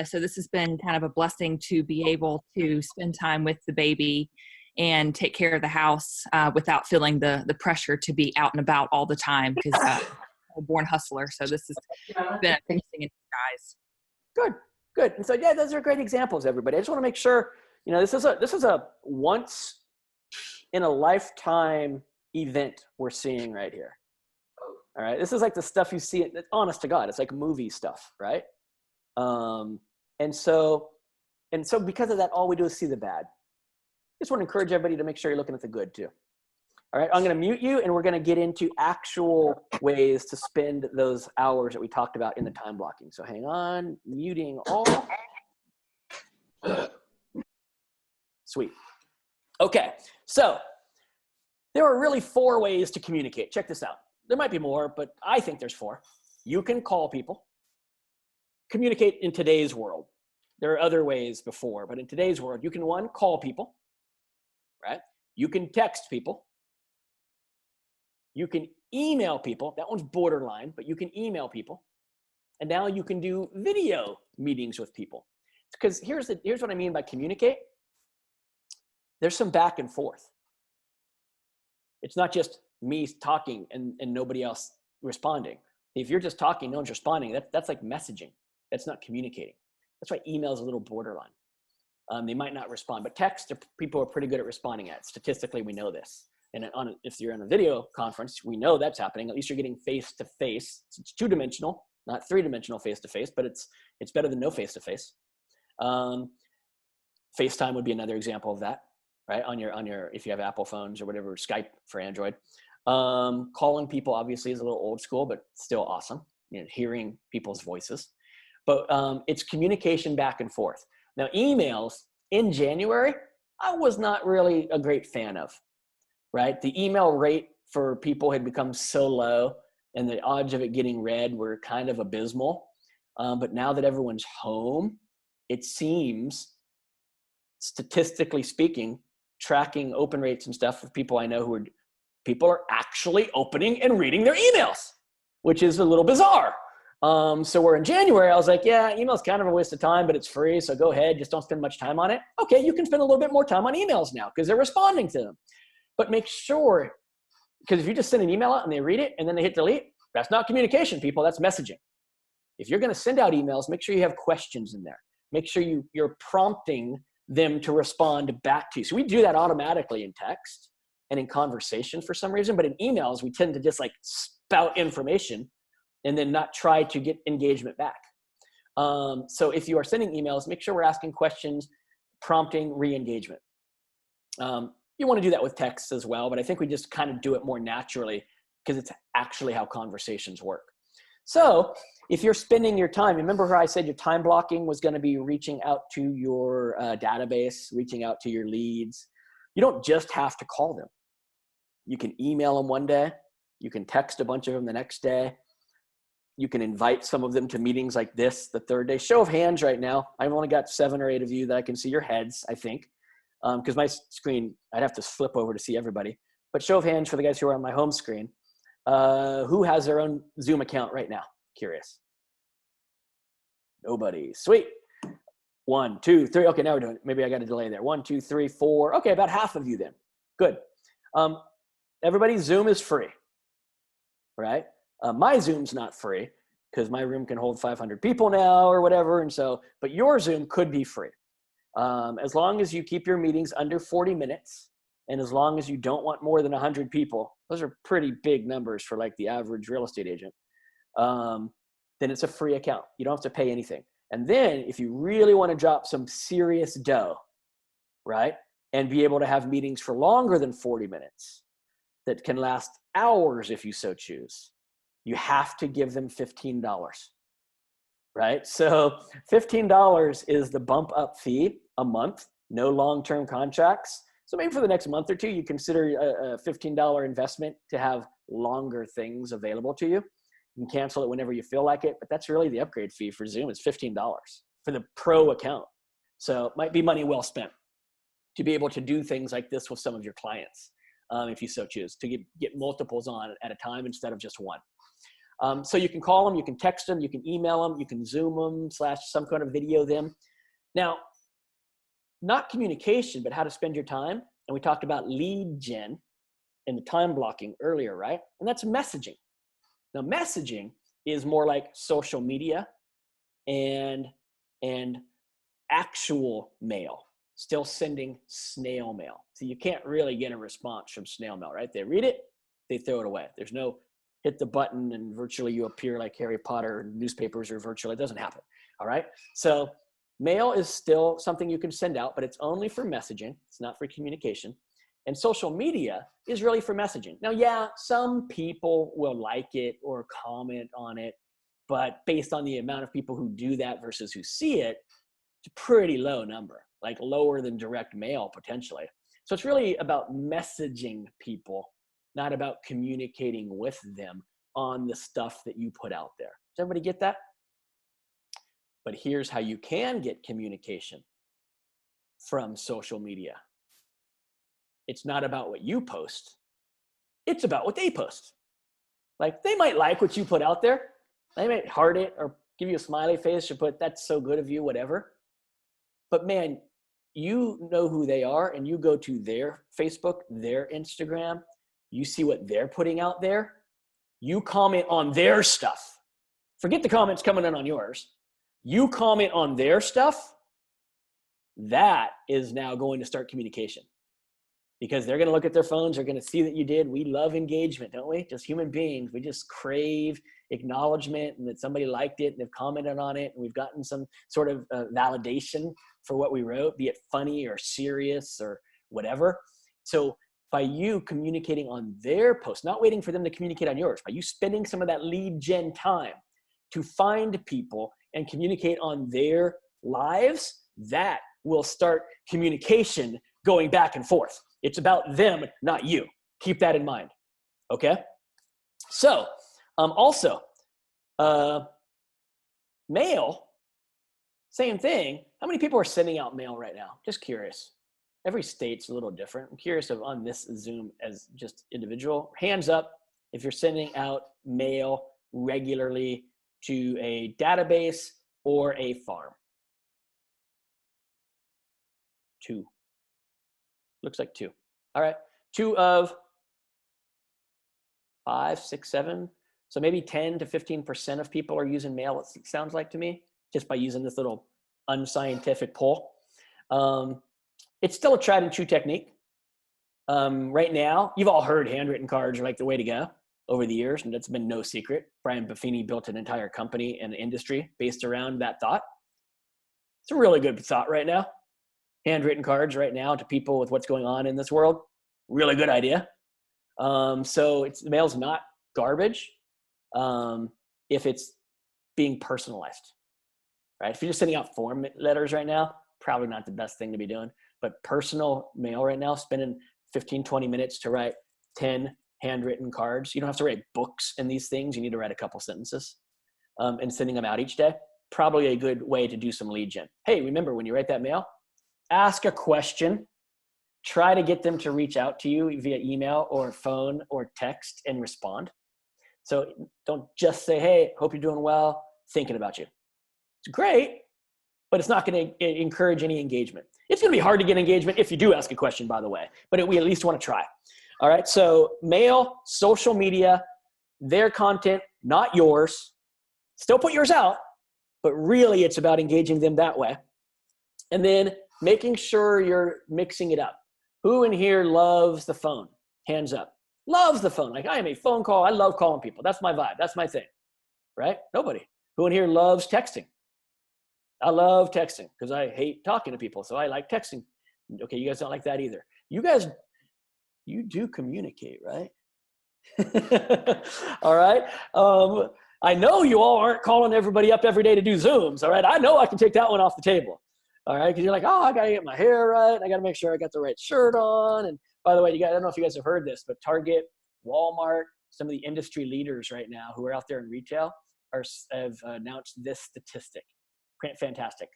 So this has been kind of a blessing to be able to spend time with the baby and take care of the house without feeling the pressure to be out and about all the time, because I'm a born hustler. So this has been a blessing in disguise. Good. And so, yeah, those are great examples, everybody. I just want to make sure, this is a once in a lifetime event we're seeing right here. All right. This is like the stuff you see, honest to God, it's like movie stuff, right? And so because of that, all we do is see the bad. Just want to encourage everybody to make sure you're looking at the good too. All right, I'm going to mute you, and we're going to get into actual ways to spend those hours that we talked about in the time blocking. So hang on, muting all. Sweet. Okay, so there are really 4 ways to communicate. Check this out. There might be more, but I think there's 4. You can call people. Communicate in today's world. There are other ways before, but in today's world, you can, 1, call people, right? You can text people. You can email people. That one's borderline, but you can email people. And now you can do video meetings with people. Because here's what I mean by communicate. There's some back and forth. It's not just me talking and nobody else responding. If you're just talking, no one's responding, that's like messaging. That's not communicating. That's why email is a little borderline. They might not respond, but text, people are pretty good at responding at. Statistically, we know this. And if you're in a video conference, we know that's happening. At least you're getting face-to-face. It's 2-dimensional, not 3-dimensional face-to-face, but it's better than no face-to-face. FaceTime would be another example of that, right? On your if you have Apple phones or whatever, Skype for Android. Calling people obviously is a little old school, but still awesome. Hearing people's voices. But it's communication back and forth. Now, emails in January, I was not really a great fan of. Right? The email rate for people had become so low, and the odds of it getting read were kind of abysmal. But now that everyone's home, it seems, statistically speaking, tracking open rates and stuff with people I know people are actually opening and reading their emails, which is a little bizarre. So we're in January. I was like, yeah, email's kind of a waste of time, but it's free. So go ahead. Just don't spend much time on it. Okay. You can spend a little bit more time on emails now because they're responding to them. But make sure, because if you just send an email out and they read it and then they hit delete, that's not communication, people. That's messaging. If you're going to send out emails, make sure you have questions in there. Make sure you're prompting them to respond back to you. So we do that automatically in text. and in conversation for some reason, but in emails, we tend to just like spout information and then not try to get engagement back. So if you are sending emails, make sure we're asking questions, prompting re-engagement. You want to do that with texts as well, but I think we just kind of do it more naturally because it's actually how conversations work. So if you're spending your time, remember how I said your time blocking was going to be reaching out to your database, reaching out to your leads. You don't just have to call them. You can email them one day. You can text a bunch of them the next day. You can invite some of them to meetings like this the third day. Show of hands right now. I've only got 7 or 8 of you that I can see your heads, I think. Because my screen, I'd have to flip over to see everybody. But show of hands for the guys who are on my home screen. Who has their own Zoom account right now? Curious. Nobody. Sweet. 1, 2, 3. Okay, now we're doing it. Maybe I got a delay there. 1, 2, 3, 4. Okay, about half of you then. Good. Everybody's Zoom is free, right? My Zoom's not free because my room can hold 500 people now or whatever. And so, but your Zoom could be free. As long as you keep your meetings under 40 minutes and as long as you don't want more than 100 people, those are pretty big numbers for like the average real estate agent, then it's a free account. You don't have to pay anything. And then if you really want to drop some serious dough, right, and be able to have meetings for longer than 40 minutes that can last hours if you so choose, you have to give them $15, right? So $15 is the bump up fee a month, no long-term contracts. So maybe for the next month or two, you consider a $15 investment to have longer things available to you. You can cancel it whenever you feel like it, but that's really the upgrade fee for Zoom. It's $15 for the pro account. So it might be money well spent to be able to do things like this with some of your clients, if you so choose, to get multiples on at a time instead of just one. So you can call them, you can text them, you can email them, you can Zoom them / some kind of video them. Now, not communication, but how to spend your time. And we talked about lead gen and the time blocking earlier, right? And that's messaging. Now, messaging is more like social media and actual mail, still sending snail mail. So you can't really get a response from snail mail, right? They read it, they throw it away. There's no hit the button and virtually you appear like Harry Potter, newspapers are virtual. It doesn't happen, all right? So mail is still something you can send out, but it's only for messaging. It's not for communication. And social media is really for messaging. Now, yeah, some people will like it or comment on it, but based on the amount of people who do that versus who see it, it's a pretty low number, like lower than direct mail potentially. So it's really about messaging people, not about communicating with them on the stuff that you put out there. Does everybody get that? But here's how you can get communication from social media. It's not about what you post. It's about what they post. Like they might like what you put out there. They might heart it or give you a smiley face or put, that's so good of you, whatever. But man, you know who they are and you go to their Facebook, their Instagram, you see what they're putting out there. You comment on their stuff. Forget the comments coming in on yours. You comment on their stuff. That is now going to start communication. Because they're going to look at their phones, they're going to see that you did. We love engagement, don't we? Just human beings. We just crave acknowledgement and that somebody liked it and they've commented on it. And we've gotten some sort of validation for what we wrote, be it funny or serious or whatever. So by you communicating on their post, not waiting for them to communicate on yours, by you spending some of that lead gen time to find people and communicate on their lives, that will start communication going back and forth. It's about them, not you. Keep that in mind, okay? So, also, mail, same thing. How many people are sending out mail right now? Just curious. Every state's a little different. I'm curious of on this Zoom as just individual. Hands up if you're sending out mail regularly to a database or a farm. 2. Looks like 2. All right. 2 of 5, 6, 7. So maybe 10 to 15% of people are using mail, it sounds like to me, just by using this little unscientific poll. It's still a tried and true technique. Right now, you've all heard handwritten cards are like the way to go over the years, and that's been no secret. Brian Buffini built an entire company and industry based around that thought. It's a really good thought right now. Handwritten cards right now to people with what's going on in this world. Really good idea. So the mail's not garbage if it's being personalized, right? If you're just sending out form letters right now, probably not the best thing to be doing. But personal mail right now, spending 15, 20 minutes to write 10 handwritten cards. You don't have to write books and these things. You need to write a couple sentences and sending them out each day. Probably a good way to do some lead gen. Hey, remember when you write that mail, ask a question. Try to get them to reach out to you via email or phone or text and respond. So don't just say, hey, hope you're doing well, thinking about you. It's great, but it's not going to encourage any engagement. It's going to be hard to get engagement if you do ask a question, by the way, but we at least want to try. All right, so mail, social media, their content, not yours. Still put yours out, but really it's about engaging them that way. And then making sure you're mixing it up. Who in here loves the phone? Hands up. Loves the phone. Like, I am a phone call. I love calling people. That's my vibe. That's my thing, right? Nobody. Who in here loves texting? I love texting because I hate talking to people. So I like texting. Okay, you guys don't like that either. You guys, you do communicate, right? All right. I know you all aren't calling everybody up every day to do Zooms. All right. I know I can take that one off the table. All right. Because you're like, oh, I got to get my hair right. I got to make sure I got the right shirt on. And by the way, you guys, I don't know if you guys have heard this, but Target, Walmart, some of the industry leaders right now who are out there in retail have announced this statistic. Fantastic.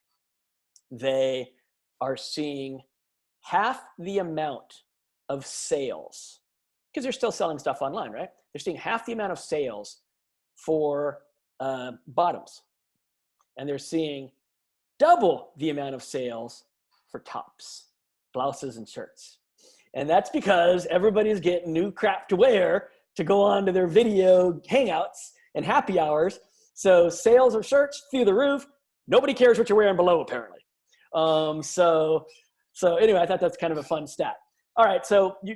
They are seeing half the amount of sales, because they're still selling stuff online, right? They're seeing half the amount of sales for bottoms. And they're seeing double the amount of sales for tops, blouses, and shirts. And that's because everybody's getting new crap to wear to go on to their video hangouts and happy hours. So sales of shirts through the roof. Nobody cares what you're wearing below, apparently. So anyway, I thought that's kind of a fun stat. All right,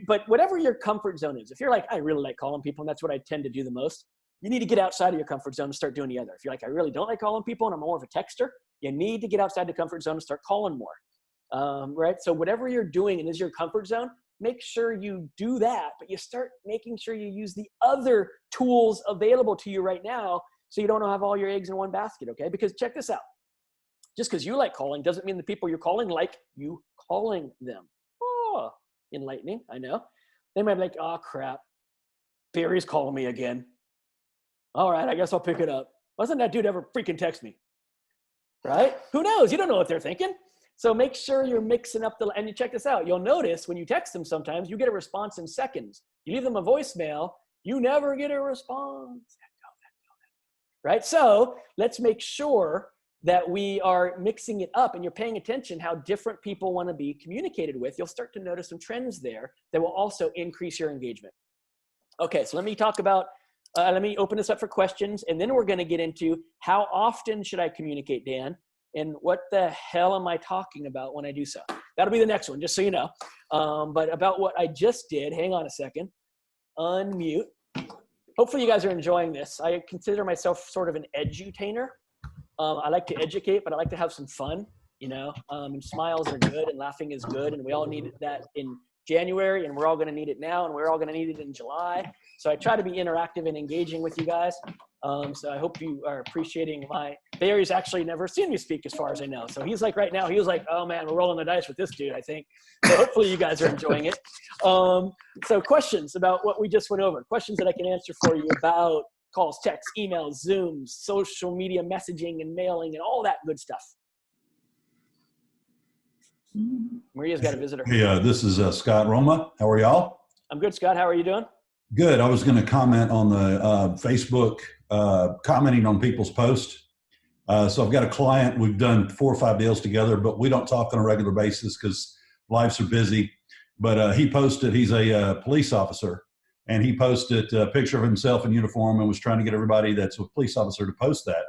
but whatever your comfort zone is, if you're like, I really like calling people, and that's what I tend to do the most, you need to get outside of your comfort zone and start doing the other. If you're like, I really don't like calling people and I'm more of a texter, you need to get outside the comfort zone and start calling more, right? So whatever you're doing and is your comfort zone, make sure you do that, but you start making sure you use the other tools available to you right now so you don't have all your eggs in one basket, okay? Because check this out. Just because you like calling doesn't mean the people you're calling like you calling them. Oh, enlightening, I know. They might be like, oh, crap. Barry's calling me again. All right, I guess I'll pick it up. Wasn't that dude ever freaking text me? Right? Who knows? You don't know what they're thinking. So make sure you're mixing up and you check this out. You'll notice when you text them sometimes, you get a response in seconds. You leave them a voicemail, you never get a response. Right? So let's make sure that we are mixing it up and you're paying attention how different people want to be communicated with. You'll start to notice some trends there that will also increase your engagement. Okay, so let me talk about, let me open this up for questions, and then we're going to get into how often should I communicate, Dan, and what the hell am I talking about when I do so? That'll be the next one, just so you know. But about what I just did, hang on a second, unmute. Hopefully you guys are enjoying this. I consider myself sort of an edutainer. I like to educate, but I like to have some fun, you know, and smiles are good and laughing is good. And we all need that in January, and we're all going to need it now, and we're all going to need it in July. So I try to be interactive and engaging with you guys. So I hope you are appreciating Barry's actually never seen me speak as far as I know. So he's like, right now, he was like, oh man, we're rolling the dice with this dude, I think. So hopefully you guys are enjoying it. So questions about what we just went over, questions that I can answer for you about calls, texts, emails, Zooms, social media messaging and mailing and all that good stuff. Maria's got a visitor. Hey, this is Scott Roma. How are y'all? I'm good, Scott. How are you doing? Good. I was going to comment on the Facebook, commenting on people's posts. So I've got a client. We've done 4 or 5 deals together, but we don't talk on a regular basis because lives are busy. But he posted, he's a police officer, and he posted a picture of himself in uniform and was trying to get everybody that's a police officer to post that.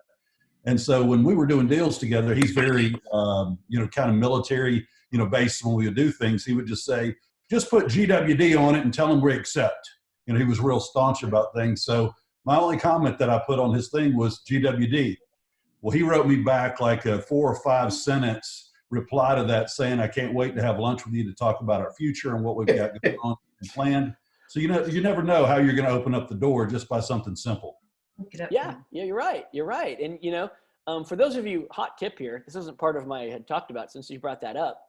And so when we were doing deals together, he's very, kind of military, based when we would do things. He would just say, just put GWD on it and tell him we accept. You know, he was real staunch about things. So my only comment that I put on his thing was GWD. Well, he wrote me back like a 4 or 5 sentence reply to that saying, I can't wait to have lunch with you to talk about our future and what we've got going on and planned. So, you know, you never know how you're going to open up the door just by something simple. Yeah, you're right. You're right. And, you know, for those of you, hot tip here, this isn't part of my had talked about since you brought that up,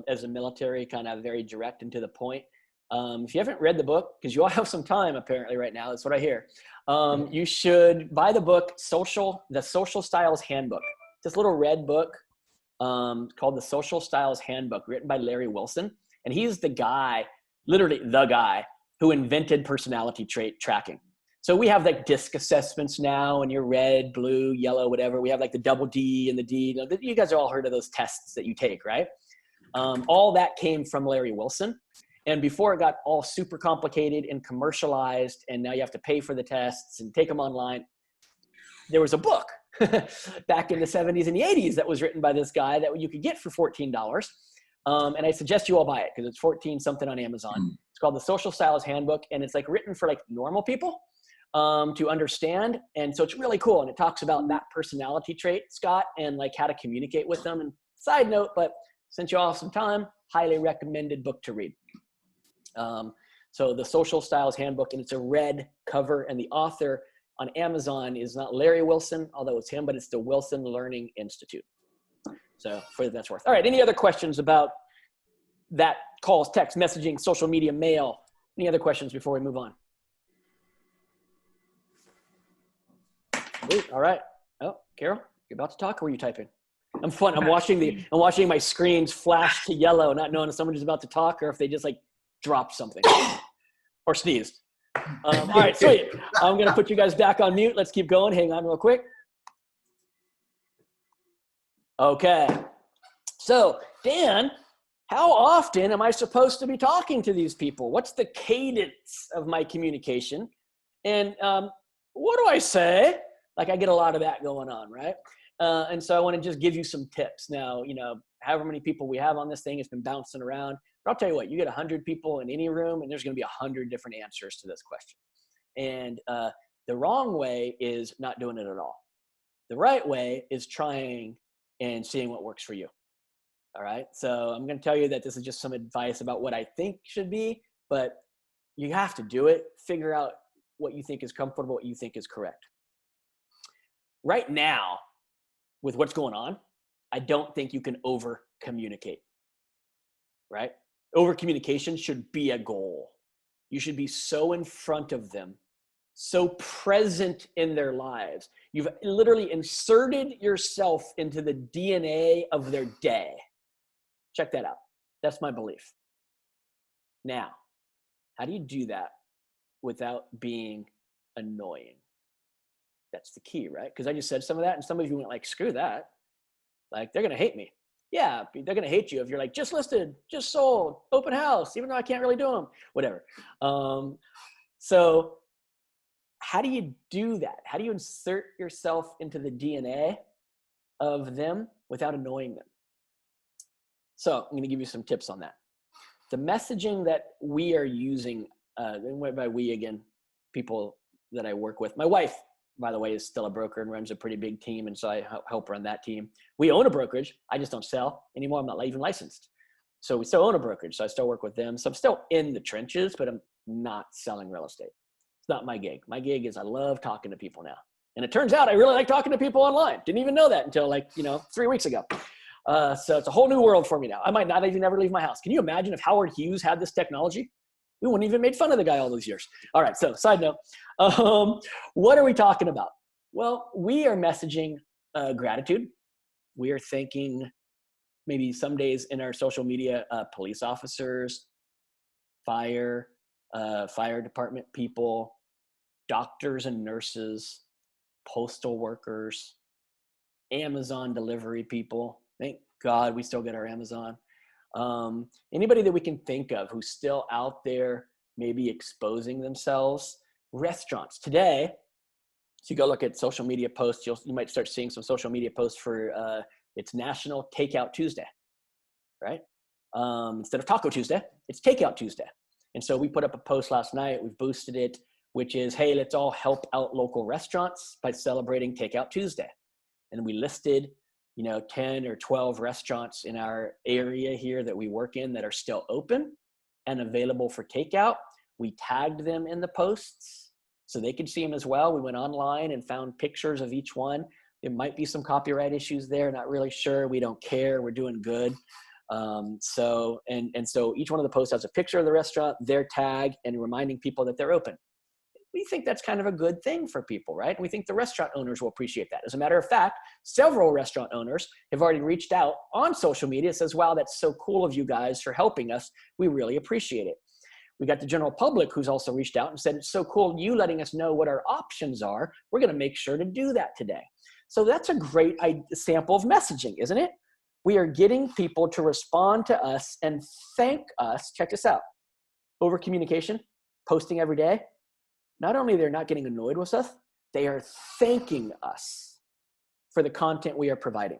as a military, kind of very direct and to the point. If you haven't read the book, because you all have some time apparently right now, that's what I hear. You should buy the book, The Social Styles Handbook. This little red book called The Social Styles Handbook, written by Larry Wilson. And he's the guy, literally the guy, who invented personality trait tracking. So we have like DISC assessments now, and you're red, blue, yellow, whatever. We have like the double D and the D. You guys have all heard of those tests that you take, right? All that came from Larry Wilson. And before it got all super complicated and commercialized, and now you have to pay for the tests and take them online, there was a book back in the 70s and the 80s that was written by this guy that you could get for $14. And I suggest you all buy it because it's 14 something on Amazon. It's called The Social Styles Handbook, and it's like written for like normal people to understand. And so it's really cool. And it talks about that personality trait, Scott, and like how to communicate with them. And side note, but since you all have some time, highly recommended book to read. So The Social Styles Handbook, and it's a red cover, and the author on Amazon is not Larry Wilson, although it's him, but it's the Wilson Learning Institute. So for that's worth. All right. Any other questions about that? Calls, text, messaging, social media, mail? Any other questions before we move on? Ooh, all right. Oh, Carol, you're about to talk, or were you typing? I'm watching my screens flash to yellow, not knowing if someone is about to talk or if they just like dropped something or sneezed. All right, sweet. I'm going to put you guys back on mute. Let's keep going. Hang on real quick. Okay. So, Dan, how often am I supposed to be talking to these people? What's the cadence of my communication? And what do I say? Like, I get a lot of that going on, right? And so I want to just give you some tips. Now, you know, however many people we have on this thing, it's been bouncing around. But I'll tell you what, you get 100 people in any room, and there's going to be 100 different answers to this question. And the wrong way is not doing it at all. The right way is trying and seeing what works for you. All right. So I'm going to tell you that this is just some advice about what I think should be, but you have to do it. Figure out what you think is comfortable, what you think is correct. Right now, with what's going on, I don't think you can over communicate, right? Over communication should be a goal. You should be so in front of them, so present in their lives. You've literally inserted yourself into the DNA of their day. Check that out. That's my belief. Now, how do you do that without being annoying? That's the key, right? Because I just said some of that, and some of you went like, screw that. Like, they're going to hate me. Yeah, they're going to hate you if you're like, just listed, just sold, open house, even though I can't really do them, whatever. So how do you do that? How do you insert yourself into the DNA of them without annoying them? So I'm going to give you some tips on that. The messaging that we are using, and by we again, people that I work with, my wife, by the way, is still a broker and runs a pretty big team. And so I help run that team. We own a brokerage. I just don't sell anymore. I'm not even licensed. So we still own a brokerage. So I still work with them. So I'm still in the trenches, but I'm not selling real estate. It's not my gig. My gig is I love talking to people now. And it turns out I really like talking to people online. Didn't even know that until 3 weeks ago. So it's a whole new world for me now. I might not even ever leave my house. Can you imagine if Howard Hughes had this technology? We wouldn't even made fun of the guy all those years. All right, so side note, what are we talking about? Well, we are messaging gratitude. We are thanking maybe some days in our social media, police officers, fire department people, doctors and nurses, postal workers, Amazon delivery people. Thank God we still get our Amazon. Anybody that we can think of who's still out there, maybe exposing themselves. Restaurants today. So you go look at social media posts. You might start seeing some social media posts for it's National Takeout Tuesday, right? Instead of Taco Tuesday, it's Takeout Tuesday. And so we put up a post last night, we've boosted it, which is, hey, let's all help out local restaurants by celebrating Takeout Tuesday. And we listed, 10 or 12 restaurants in our area here that we work in that are still open and available for takeout. We tagged them in the posts so they could see them as well. We went online and found pictures of each one. There might be some copyright issues there, not really sure. We don't care, we're doing good. So each one of the posts has a picture of the restaurant, their tag, and reminding people that they're open. We think that's kind of a good thing for people, right? And we think the restaurant owners will appreciate that. As a matter of fact, several restaurant owners have already reached out on social media. Says, wow, that's so cool of you guys for helping us. We really appreciate it. We got the general public who's also reached out and said, it's so cool you letting us know what our options are. We're going to make sure to do that today. So that's a great sample of messaging, isn't it? We are getting people to respond to us and thank us. Check this out. Over communication, posting every day. Not only they're not getting annoyed with us, they are thanking us for the content we are providing.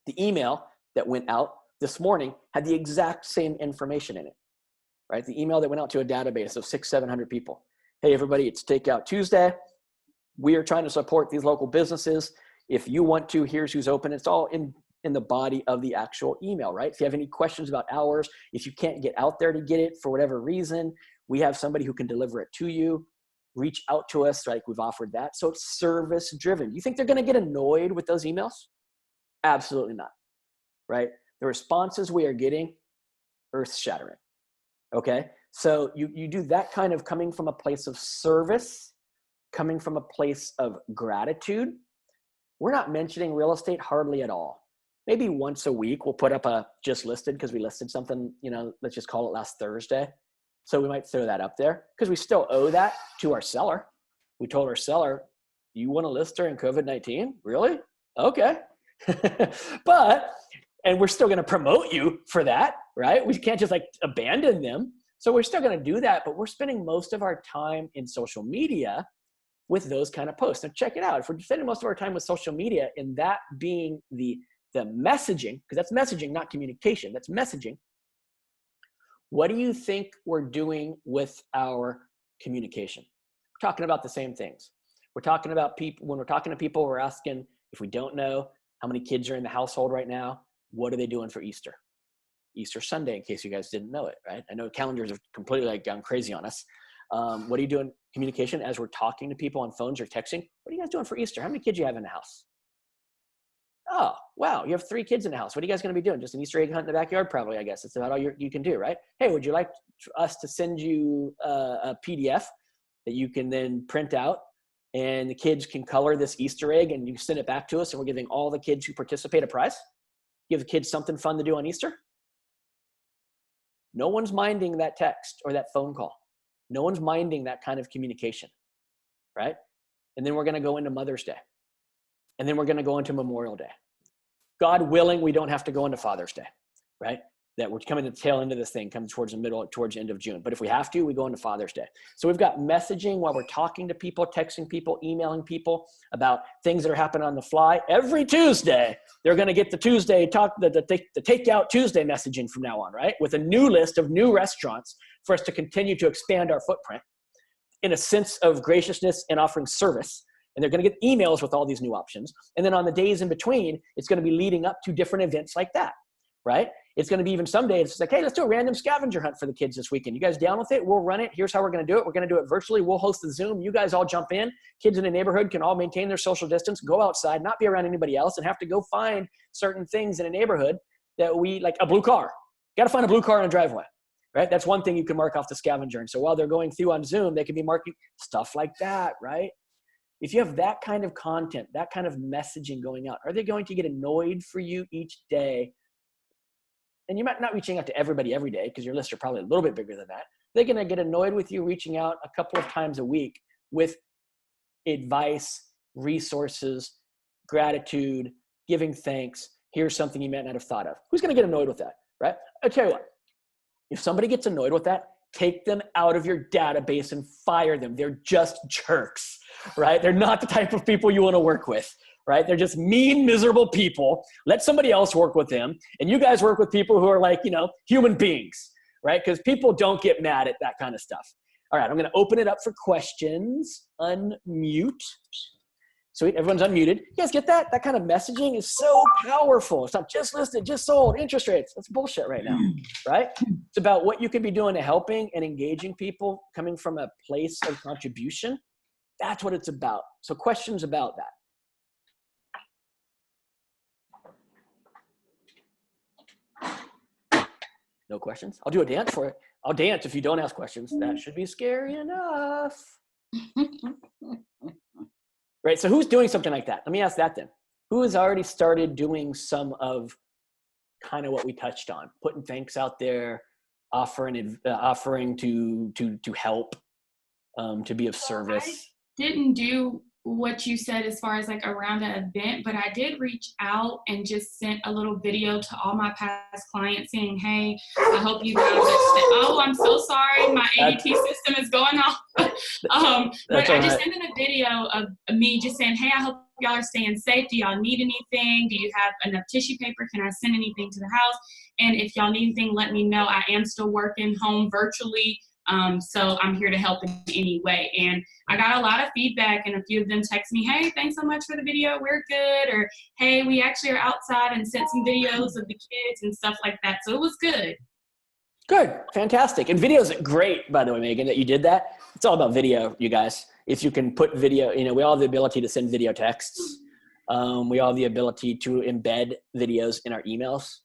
The email that went out this morning had the exact same information in it, right? The email that went out to a database of 600-700 people. Hey, everybody, it's Takeout Tuesday. We are trying to support these local businesses. If you want to, here's who's open. It's all in the body of the actual email, right? If you have any questions about hours, if you can't get out there to get it for whatever reason, we have somebody who can deliver it to you. Reach out to us, like we've offered that. So it's service driven. You think they're going to get annoyed with those emails? Absolutely not, right? The responses we are getting, earth shattering. Okay. So you do that kind of coming from a place of service, coming from a place of gratitude. We're not mentioning real estate hardly at all. Maybe once a week we'll put up a just listed because we listed something, let's just call it last Thursday. So we might throw that up there because we still owe that to our seller. We told our seller, you want to list during COVID-19? Really? Okay. And we're still going to promote you for that, right? We can't just abandon them. So we're still going to do that, but we're spending most of our time in social media with those kind of posts. Now check it out. If we're spending most of our time with social media and that being the messaging, because that's messaging, not communication, that's messaging. What do you think we're doing with our communication? We're talking about the same things. We're talking about people, when we're talking to people, we're asking, if we don't know how many kids are in the household right now, what are they doing for Easter? Easter Sunday, in case you guys didn't know it, right? I know calendars have completely gone crazy on us. What are you doing? Communication as we're talking to people on phones or texting. What are you guys doing for Easter? How many kids do you have in the house? Oh, wow, you have 3 kids in the house. What are you guys going to be doing? Just an Easter egg hunt in the backyard, probably, I guess. That's about all you can do, right? Hey, would you like us to send you a PDF that you can then print out and the kids can color this Easter egg and you send it back to us and we're giving all the kids who participate a prize? Give the kids something fun to do on Easter? No one's minding that text or that phone call. No one's minding that kind of communication, right? And then we're going to go into Mother's Day. And then we're going to go into Memorial Day. God willing, we don't have to go into Father's Day, right? That we're coming to the tail end of this thing, coming towards the end of June. But if we have to, we go into Father's Day. So we've got messaging while we're talking to people, texting people, emailing people about things that are happening on the fly. Every Tuesday, they're going to get the Takeout Tuesday messaging from now on, right? With a new list of new restaurants for us to continue to expand our footprint in a sense of graciousness and offering service. And they're going to get emails with all these new options. And then on the days in between, it's going to be leading up to different events like that, right? It's going to be even some days, it's like, hey, let's do a random scavenger hunt for the kids this weekend. You guys down with it? We'll run it. Here's how we're going to do it. We're going to do it virtually. We'll host the Zoom. You guys all jump in. Kids in the neighborhood can all maintain their social distance, go outside, not be around anybody else, and have to go find certain things in a neighborhood that like a blue car. Got to find a blue car in a driveway, right? That's one thing you can mark off the scavenger. And so while they're going through on Zoom, they can be marking stuff like that, right? If you have that kind of content, that kind of messaging going out, are they going to get annoyed for you each day? And you might not reaching out to everybody every day because your lists are probably a little bit bigger than that. They're going to get annoyed with you reaching out a couple of times a week with advice, resources, gratitude, giving thanks. Here's something you might not have thought of. Who's going to get annoyed with that, right? I'll tell you what, if somebody gets annoyed with that, take them out of your database and fire them. They're just jerks, right? They're not the type of people you want to work with, right? They're just mean, miserable people. Let somebody else work with them. And you guys work with people who are like, human beings, right? Because people don't get mad at that kind of stuff. All right, I'm going to open it up for questions. Unmute. Sweet, everyone's unmuted. You guys get that? That kind of messaging is so powerful. It's not just listed, just sold, interest rates. That's bullshit right now, right? It's about what you could be doing to helping and engaging people coming from a place of contribution. That's what it's about. So questions about that. No questions? I'll do a dance for it. I'll dance if you don't ask questions. That should be scary enough. Right, so who's doing something like that? Let me ask that then. Who has already started doing some of kind of what we touched on? Putting thanks out there, offering to help, to be of service. I didn't do what you said as far as like around an event, but I did reach out and just sent a little video to all my past clients saying, hey, I hope you guys oh, I'm so sorry, my ADT system is going off. But I just sent in a video of me just saying, hey, I hope y'all are staying safe. Do y'all need anything? Do you have enough tissue paper? Can I send anything to the house? And if y'all need anything, let me know. I am still working home virtually. So I'm here to help in any way. And I got a lot of feedback, and a few of them text me, hey, thanks so much for the video. We're good. Or, hey, we actually are outside and sent some videos of the kids and stuff like that. So it was good. Good. Fantastic. And video is great, by the way, Megan, that you did that. It's all about video, you guys. If you can put video, we all have the ability to send video texts. We all have the ability to embed videos in our emails.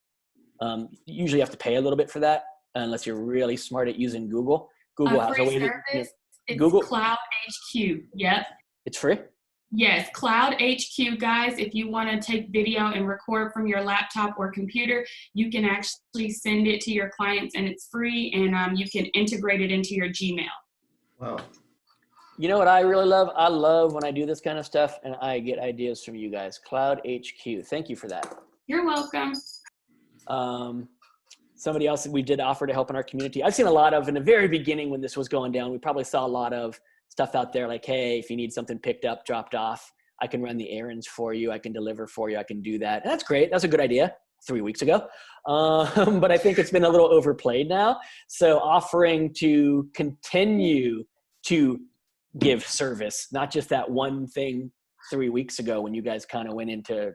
Usually you have to pay a little bit for that, unless you're really smart at using Google. Google has a way to it's Google Cloud HQ. Yep. It's free? Yes, Cloud HQ, guys. If you want to take video and record from your laptop or computer, you can actually send it to your clients, and it's free, and you can integrate it into your Gmail. Wow. You know what I really love? I love when I do this kind of stuff and I get ideas from you guys. Cloud HQ. Thank you for that. You're welcome. Somebody else that we did offer to help in our community. I've seen a lot of, in the very beginning when this was going down, we probably saw a lot of stuff out there like, hey, if you need something picked up, dropped off, I can run the errands for you. I can deliver for you. I can do that. And that's great. That's a good idea 3 weeks ago. But I think it's been a little overplayed now. So offering to continue to give service, not just that one thing 3 weeks ago when you guys kind of went into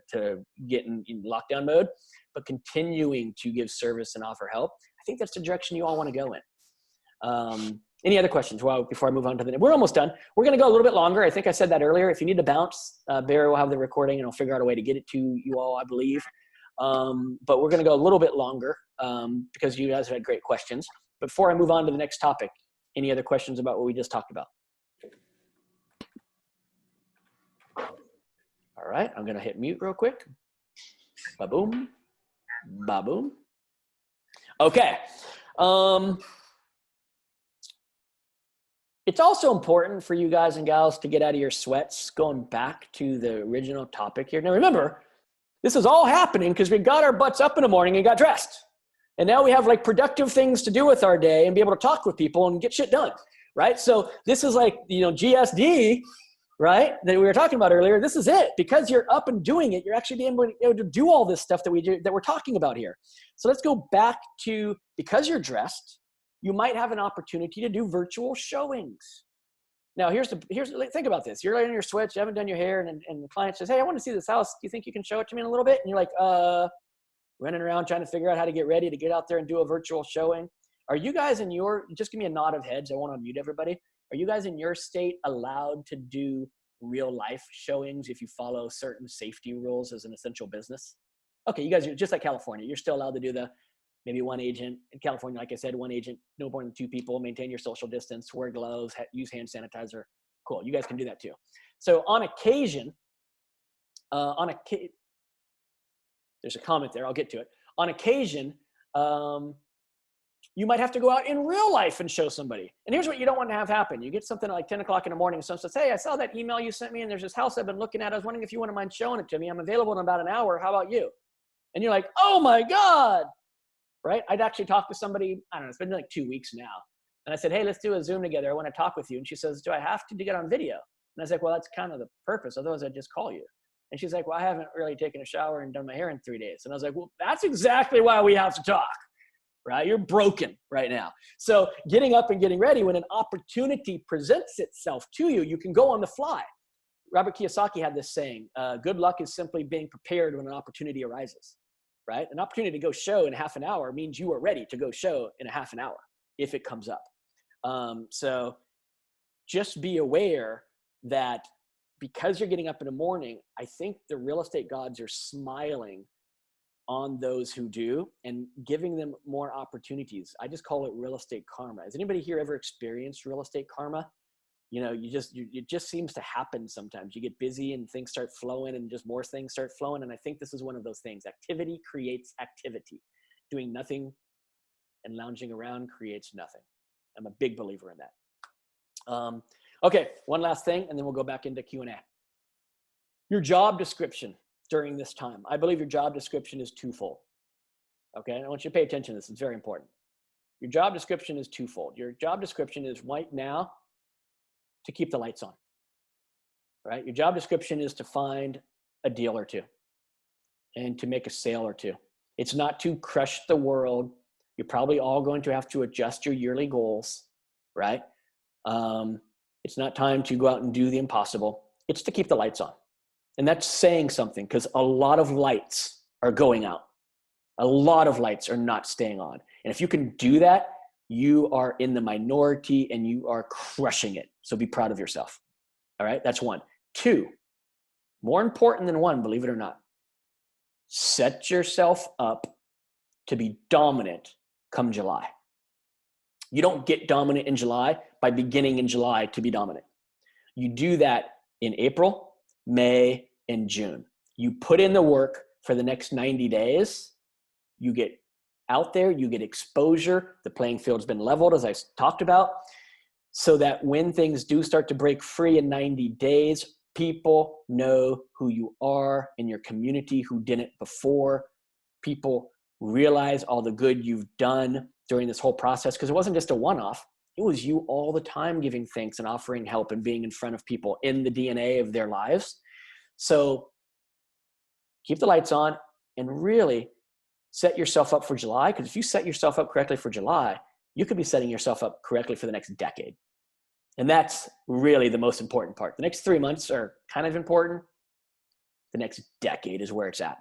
getting in lockdown mode, but continuing to give service and offer help. I think that's the direction you all want to go in. Any other questions before I move on to the, we're almost done. We're going to go a little bit longer. I think I said that earlier. If you need to bounce, Barry will have the recording and I'll figure out a way to get it to you all, I believe. But we're going to go a little bit longer because you guys have had great questions. Before I move on to the next topic, any other questions about what we just talked about? All right, I'm going to hit mute real quick. Ba-boom. Ba-boom. Okay. It's also important for you guys and gals to get out of your sweats, going back to the original topic here. Now remember, this is all happening because we got our butts up in the morning and got dressed. And now we have like productive things to do with our day and be able to talk with people and get shit done, right? So this is like, GSD, right, that we were talking about earlier. This is it. Because you're up and doing it, you're actually being able to do all this stuff that we're talking about here. So let's go back to, because you're dressed, you might have an opportunity to do virtual showings. Now, think about this. You're in your sweats, you haven't done your hair, and the client says, hey, I want to see this house. Do you think you can show it to me in a little bit? And you're like, running around trying to figure out how to get ready to get out there and do a virtual showing. Are you guys just give me a nod of heads. I want to unmute everybody. Are you guys in your state allowed to do real life showings if you follow certain safety rules as an essential business? Okay, you guys are just like California. You're still allowed to do maybe one agent. In California, like I said, one agent, no more than 2 people, maintain your social distance, wear gloves, use hand sanitizer. Cool, you guys can do that too. So on occasion, there's a comment there, I'll get to it. On occasion, you might have to go out in real life and show somebody. And here's what you don't want to have happen. You get something like 10 o'clock in the morning, someone says, hey, I saw that email you sent me and there's this house I've been looking at. I was wondering if you wouldn't mind showing it to me. I'm available in about an hour. How about you? And you're like, oh my God, right? I'd actually talked to somebody, I don't know, it's been like 2 weeks now. And I said, hey, let's do a Zoom together. I want to talk with you. And she says, do I have to get on video? And I was like, well, that's kind of the purpose. Otherwise I'd just call you. And she's like, well, I haven't really taken a shower and done my hair in 3 days. And I was like, well, that's exactly why we have to talk, right? You're broken right now. So getting up and getting ready, when an opportunity presents itself to you, you can go on the fly. Robert Kiyosaki had this saying, good luck is simply being prepared when an opportunity arises, right? An opportunity to go show in half an hour means you are ready to go show in a half an hour if it comes up. So just be aware that because you're getting up in the morning, I think the real estate gods are smiling on those who do and giving them more opportunities. I just call it real estate karma. Has anybody here ever experienced real estate karma? You know, it just seems to happen sometimes. You get busy and things start flowing and just more things start flowing. And I think this is one of those things. Activity creates activity. Doing nothing and lounging around creates nothing. I'm a big believer in that. Okay, one last thing, and then we'll go back into Q&A. Your job description during this time. I believe your job description is twofold. Okay, I want you to pay attention to this. It's very important. Your job description is twofold. Your job description is right now to keep the lights on. Right? Your job description is to find a deal or two and to make a sale or two. It's not to crush the world. You're probably all going to have to adjust your yearly goals, right? It's not time to go out and do the impossible. It's to keep the lights on. And that's saying something because a lot of lights are going out. A lot of lights are not staying on. And if you can do that, you are in the minority and you are crushing it. So be proud of yourself. All right, that's one. Two, more important than one, believe it or not, set yourself up to be dominant come July. You don't get dominant in July by beginning in July to be dominant. You do that in April, May, and June. You put in the work for the next 90 days. You get out there, you get exposure. The playing field's been leveled, as I talked about, so that when things do start to break free in 90 days, people know who you are in your community who didn't before. People realize all the good you've done during this whole process, because it wasn't just a one-off. It was you all the time giving thanks and offering help and being in front of people in the DNA of their lives. So keep the lights on and really set yourself up for July, because if you set yourself up correctly for July, you could be setting yourself up correctly for the next decade. And that's really the most important part. The next 3 months are kind of important. The next decade is where it's at.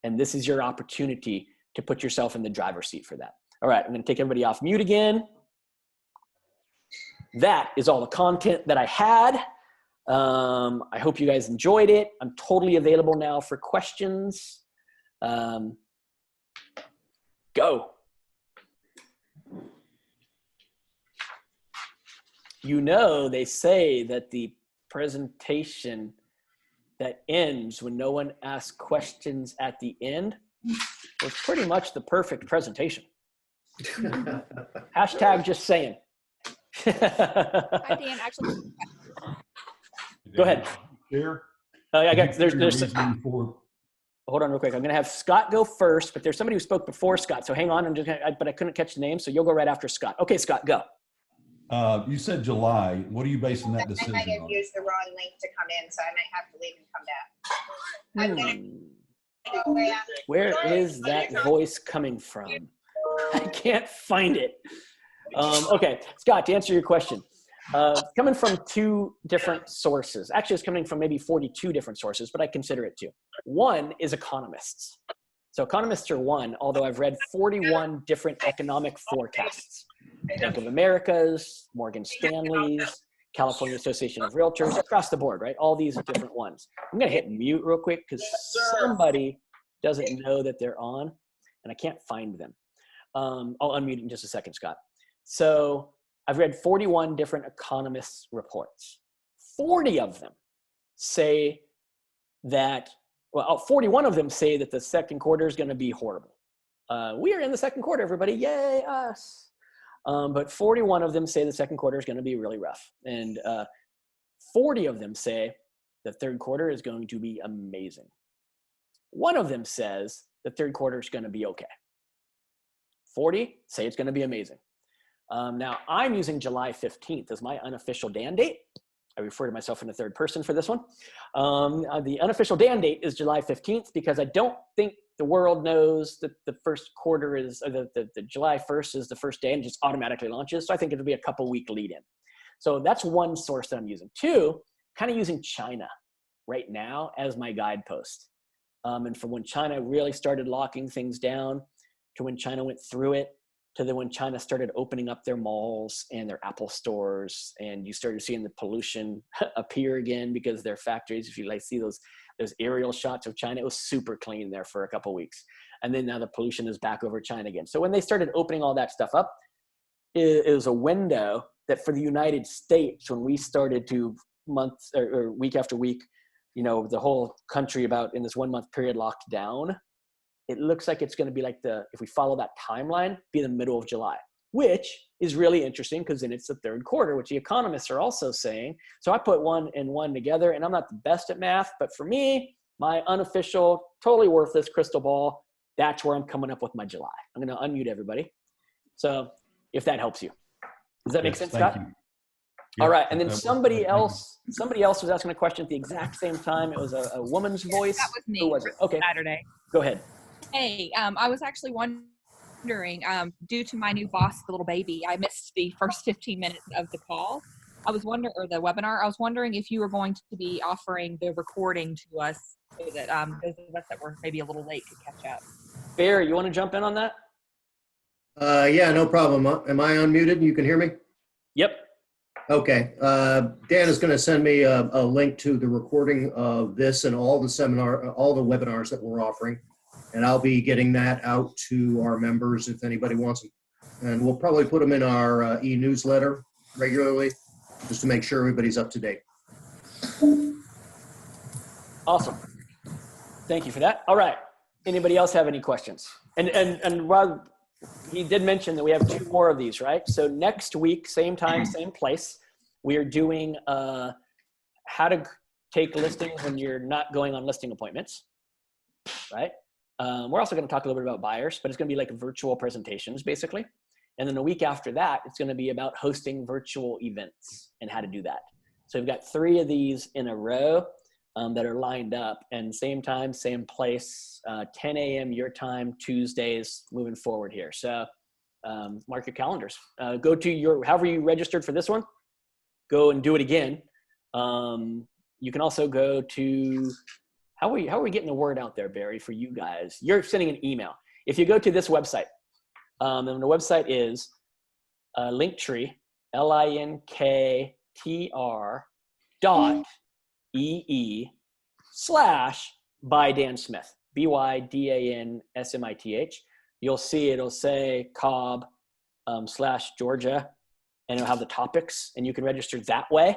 And this is your opportunity to put yourself in the driver's seat for that. All right, I'm going to take everybody off mute again. That is all the content that I had. I hope you guys enjoyed it. I'm totally available now for questions. Go. You know, they say that the presentation that ends when no one asks questions at the end was pretty much the perfect presentation. Hashtag just saying. Hi, Dan. Actually, Go ahead. Share. I got there's Hold on real quick. I'm gonna have Scott go first, but there's somebody who spoke before Scott. So hang on, but I couldn't catch the name, so you'll go right after Scott. Okay, Scott, go. You said July. What are you basing that decision I might have on? used the wrong link to come in, so I might have to leave and come back. Where is that voice coming from? I can't find it. Okay, Scott, to answer your question, coming from 2 different sources. Actually, it's coming from maybe 42 different sources, but I consider it 2. One is economists. So economists are one, although I've read 41 different economic forecasts. Bank of America's, Morgan Stanley's, California Association of Realtors, across the board, right? All these different ones. I'm gonna hit mute real quick because somebody doesn't know that they're on and I can't find them. I'll unmute in just a second, Scott. So I've read 41 different economists' reports. 40 of them say that, 41 of them say that the second quarter is gonna be horrible. We are in the second quarter, everybody, yay us. But 41 of them say the second quarter is going to be really rough. And 40 of them say the third quarter is going to be amazing. One of them says the third quarter is going to be okay. 40 say it's going to be amazing. Now, I'm using July 15th as my unofficial Dan date. I refer to myself in the third person for this one. The unofficial Dan date is July 15th because I don't think the world knows that the first quarter is, the July 1st is the first day and just automatically launches. So I think it'll be a couple week lead in. So that's one source that I'm using. Two, kind of using China right now as my guidepost. And from when China really started locking things down to when China went through it, to then when China started opening up their malls and their Apple stores, and you started seeing the pollution appear again because their factories, if you like see those aerial shots of China, it was super clean there for a couple of weeks. And then now the pollution is back over China again. So when they started opening all that stuff up, it was a window that for the United States, when we started to months or week after week, the whole country about in this 1 month period locked down, it looks like it's going to be like if we follow that timeline, be the middle of July, which is really interesting because then it's the third quarter, which the economists are also saying. So I put one and one together, and I'm not the best at math, but for me, my unofficial, totally worthless crystal ball, that's where I'm coming up with my July. I'm going to unmute everybody. So if that helps you. Does that make sense, Scott? Thank you. All Yep, right, and then that was somebody good. else was asking a question at the exact same time. It was a woman's voice. That was me. Who was it? Okay, Saturday. go ahead. Hey, I was actually wondering, due to my new boss, the little baby, I missed the first 15 minutes of the call. Or the webinar. I was wondering if you were going to be offering the recording to us so that those of us that were maybe a little late could catch up. Barry, you want to jump in on that? Yeah, no problem. Am I unmuted? You can hear me? Yep. Okay. Dan is going to send me a link to the recording of this and all the webinars that we're offering. And I'll be getting that out to our members if anybody wants them. And we'll probably put them in our e-newsletter regularly just to make sure everybody's up to date. Awesome. Thank you for that. All right. Anybody else have any questions? And Rob, he did mention that we have 2 more of these, right? So next week, same time, same place, we are doing how to take listings when you're not going on listing appointments, right? We're also going to talk a little bit about buyers, but it's going to be like virtual presentations, basically. And then the week after that, it's going to be about hosting virtual events and how to do that. So we've got 3 of these in a row that are lined up, and same time, same place, 10 a.m. your time, Tuesdays moving forward here. So mark your calendars. Go to however you registered for this one, go and do it again. You can also go to, how are we getting the word out there, Barry, for you guys? You're sending an email. If you go to this website, and the website is Linktree, linktr.ee/by Dan Smith, BYDANSMITH. You'll see it'll say Cobb /Georgia, and it'll have the topics, and you can register that way.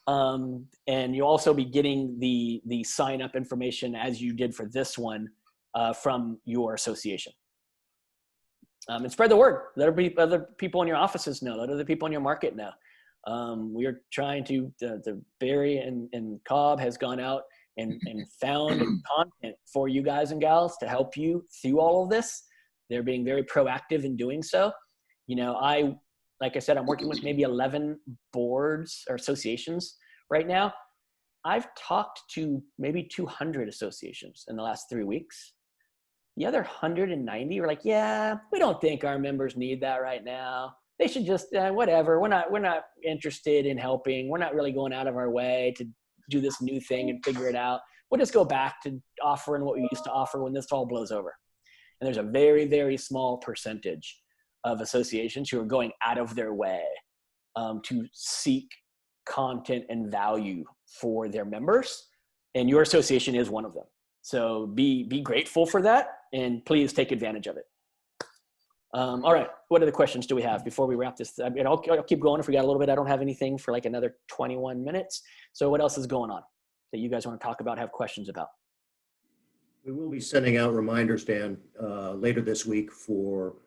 And you'll also be getting the sign up information as you did for this one from your association. And spread the word. Let other people in your offices know. Let other people in your market know. We are trying to, the Barry and Cobb has gone out and found content for you guys and gals to help you through all of this. They're being very proactive in doing so. Like I said, I'm working with maybe 11 boards or associations right now. I've talked to maybe 200 associations in the last 3 weeks. The other 190 were like, yeah, we don't think our members need that right now. They should just, whatever. We're not interested in helping. We're not really going out of our way to do this new thing and figure it out. We'll just go back to offering what we used to offer when this all blows over. And there's a very, very small percentage of associations who are going out of their way to seek content and value for their members. And your association is one of them. So be grateful for that, and please take advantage of it. All right, what other questions do we have before we wrap this? I mean, I'll keep going if we got a little bit. I don't have anything for like another 21 minutes. So what else is going on that you guys want to talk about, have questions about? We will be sending out reminders, Dan, later this week for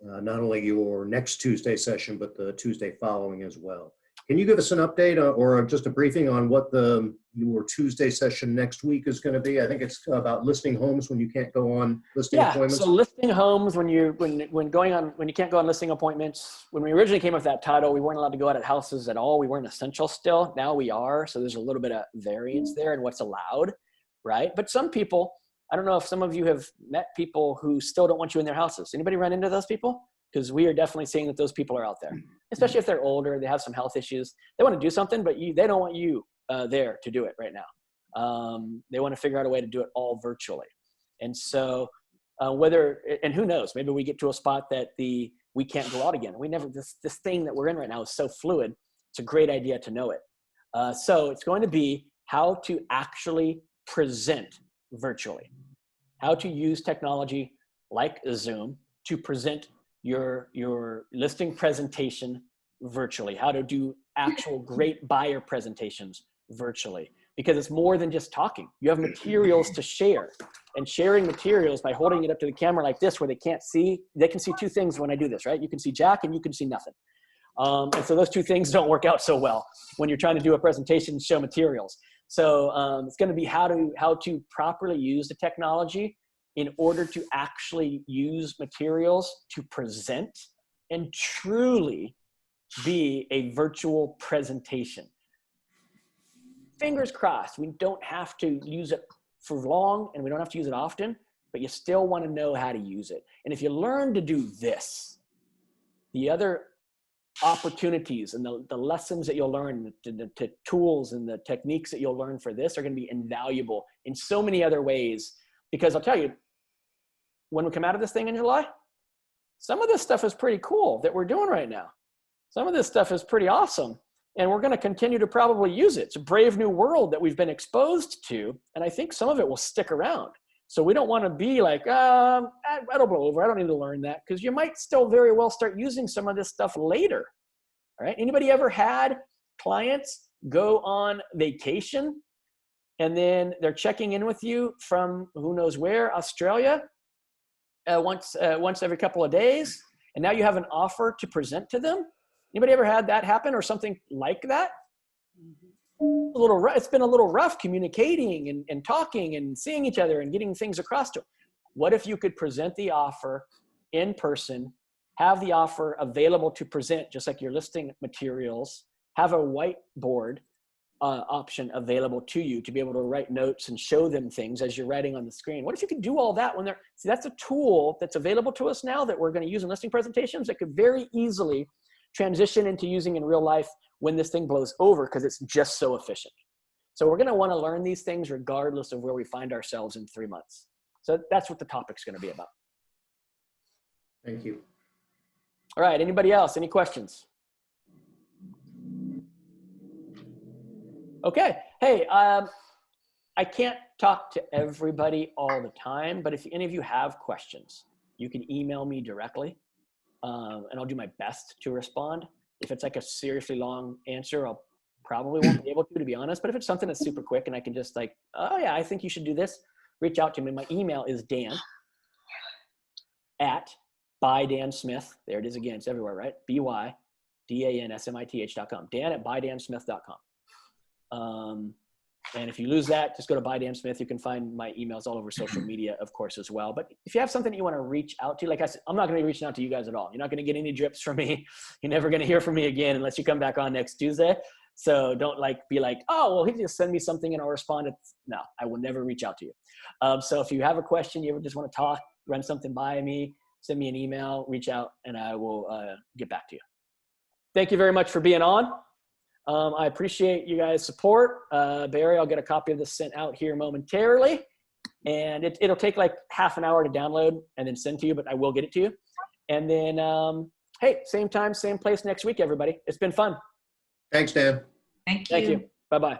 not only your next Tuesday session, but the Tuesday following as well. Can you give us an update or just a briefing on what your Tuesday session next week is going to be? I think it's about listing homes when you can't go on listing appointments. So listing homes when you can't go on listing appointments. When we originally came up with that title, we weren't allowed to go out at houses at all. We weren't essential still. Now we are. So there's a little bit of variance there in what's allowed, right? But some people, I don't know if some of you have met people who still don't want you in their houses. Anybody run into those people? Because we are definitely seeing that those people are out there, especially if they're older, they have some health issues. They want to do something, but they don't want you there to do it right now. They want to figure out a way to do it all virtually. And so and who knows, maybe we get to a spot that we can't go out again. This thing that we're in right now is so fluid. It's a great idea to know it. So it's going to be how to actually present virtually, how to use technology like Zoom to present your listing presentation virtually, how to do actual great buyer presentations virtually, because it's more than just talking. You have materials to share, and sharing materials by holding it up to the camera like this where they can see two things when I do this, right? You can see Jack and you can see nothing. And so those two things don't work out so well when you're trying to do a presentation and show materials. So it's going to be how to properly use the technology in order to actually use materials to present and truly be a virtual presentation. Fingers crossed, we don't have to use it for long and we don't have to use it often, but you still want to know how to use it. And if you learn to do this, the other opportunities and the lessons that you'll learn, the tools and the techniques that you'll learn for this are going to be invaluable in so many other ways. Because I'll tell you, when we come out of this thing in July, some of this stuff is pretty cool that we're doing right now. Some of this stuff is pretty awesome, and we're going to continue to probably use it. It's a brave new world that we've been exposed to, and I think some of it will stick around. So we don't want to be like, that'll blow over. I don't need to learn that, because you might still very well start using some of this stuff later. All right. Anybody ever had clients go on vacation and then they're checking in with you from who knows where, Australia, once every couple of days, and now you have an offer to present to them? Anybody ever had that happen or something like that? It's been a little rough communicating and talking and seeing each other and getting things across to them. What if you could present the offer in person, have the offer available to present, just like your listing materials, have a whiteboard option available to you to be able to write notes and show them things as you're writing on the screen? What if you could do all that when that's a tool that's available to us now that we're going to use in listing presentations that could very easily transition into using in real life when this thing blows over, because it's just so efficient. So we're going to want to learn these things regardless of where we find ourselves in 3 months. So that's what the topic's going to be about. Thank you. All right. Anybody else? Any questions? Okay. Hey, I can't talk to everybody all the time, but if any of you have questions, you can email me directly, and I'll do my best to respond. If it's like a seriously long answer, I'll probably won't be able to be honest. But if it's something that's super quick and I can just like, oh yeah, I think you should do this, reach out to me. My email is Dan@bydansmith. There it is again. It's everywhere, right? BYDANSMITH.com. Dan@bydansmith.com. And if you lose that, just go to By Dan Smith. You can find my emails all over social media, of course, as well. But if you have something that you want to reach out to, like I said, I'm not going to be reaching out to you guys at all. You're not going to get any drips from me. You're never going to hear from me again unless you come back on next Tuesday. So don't be like, oh, well, he just send me something and I'll respond. No, I will never reach out to you. So if you have a question, you ever just want to talk, run something by me, send me an email, reach out, and I will get back to you. Thank you very much for being on. I appreciate you guys' support. Barry, I'll get a copy of this sent out here momentarily. And it'll take like half an hour to download and then send to you, but I will get it to you. And then, hey, same time, same place next week, everybody. It's been fun. Thanks, Dan. Thank you. Thank you. Bye-bye.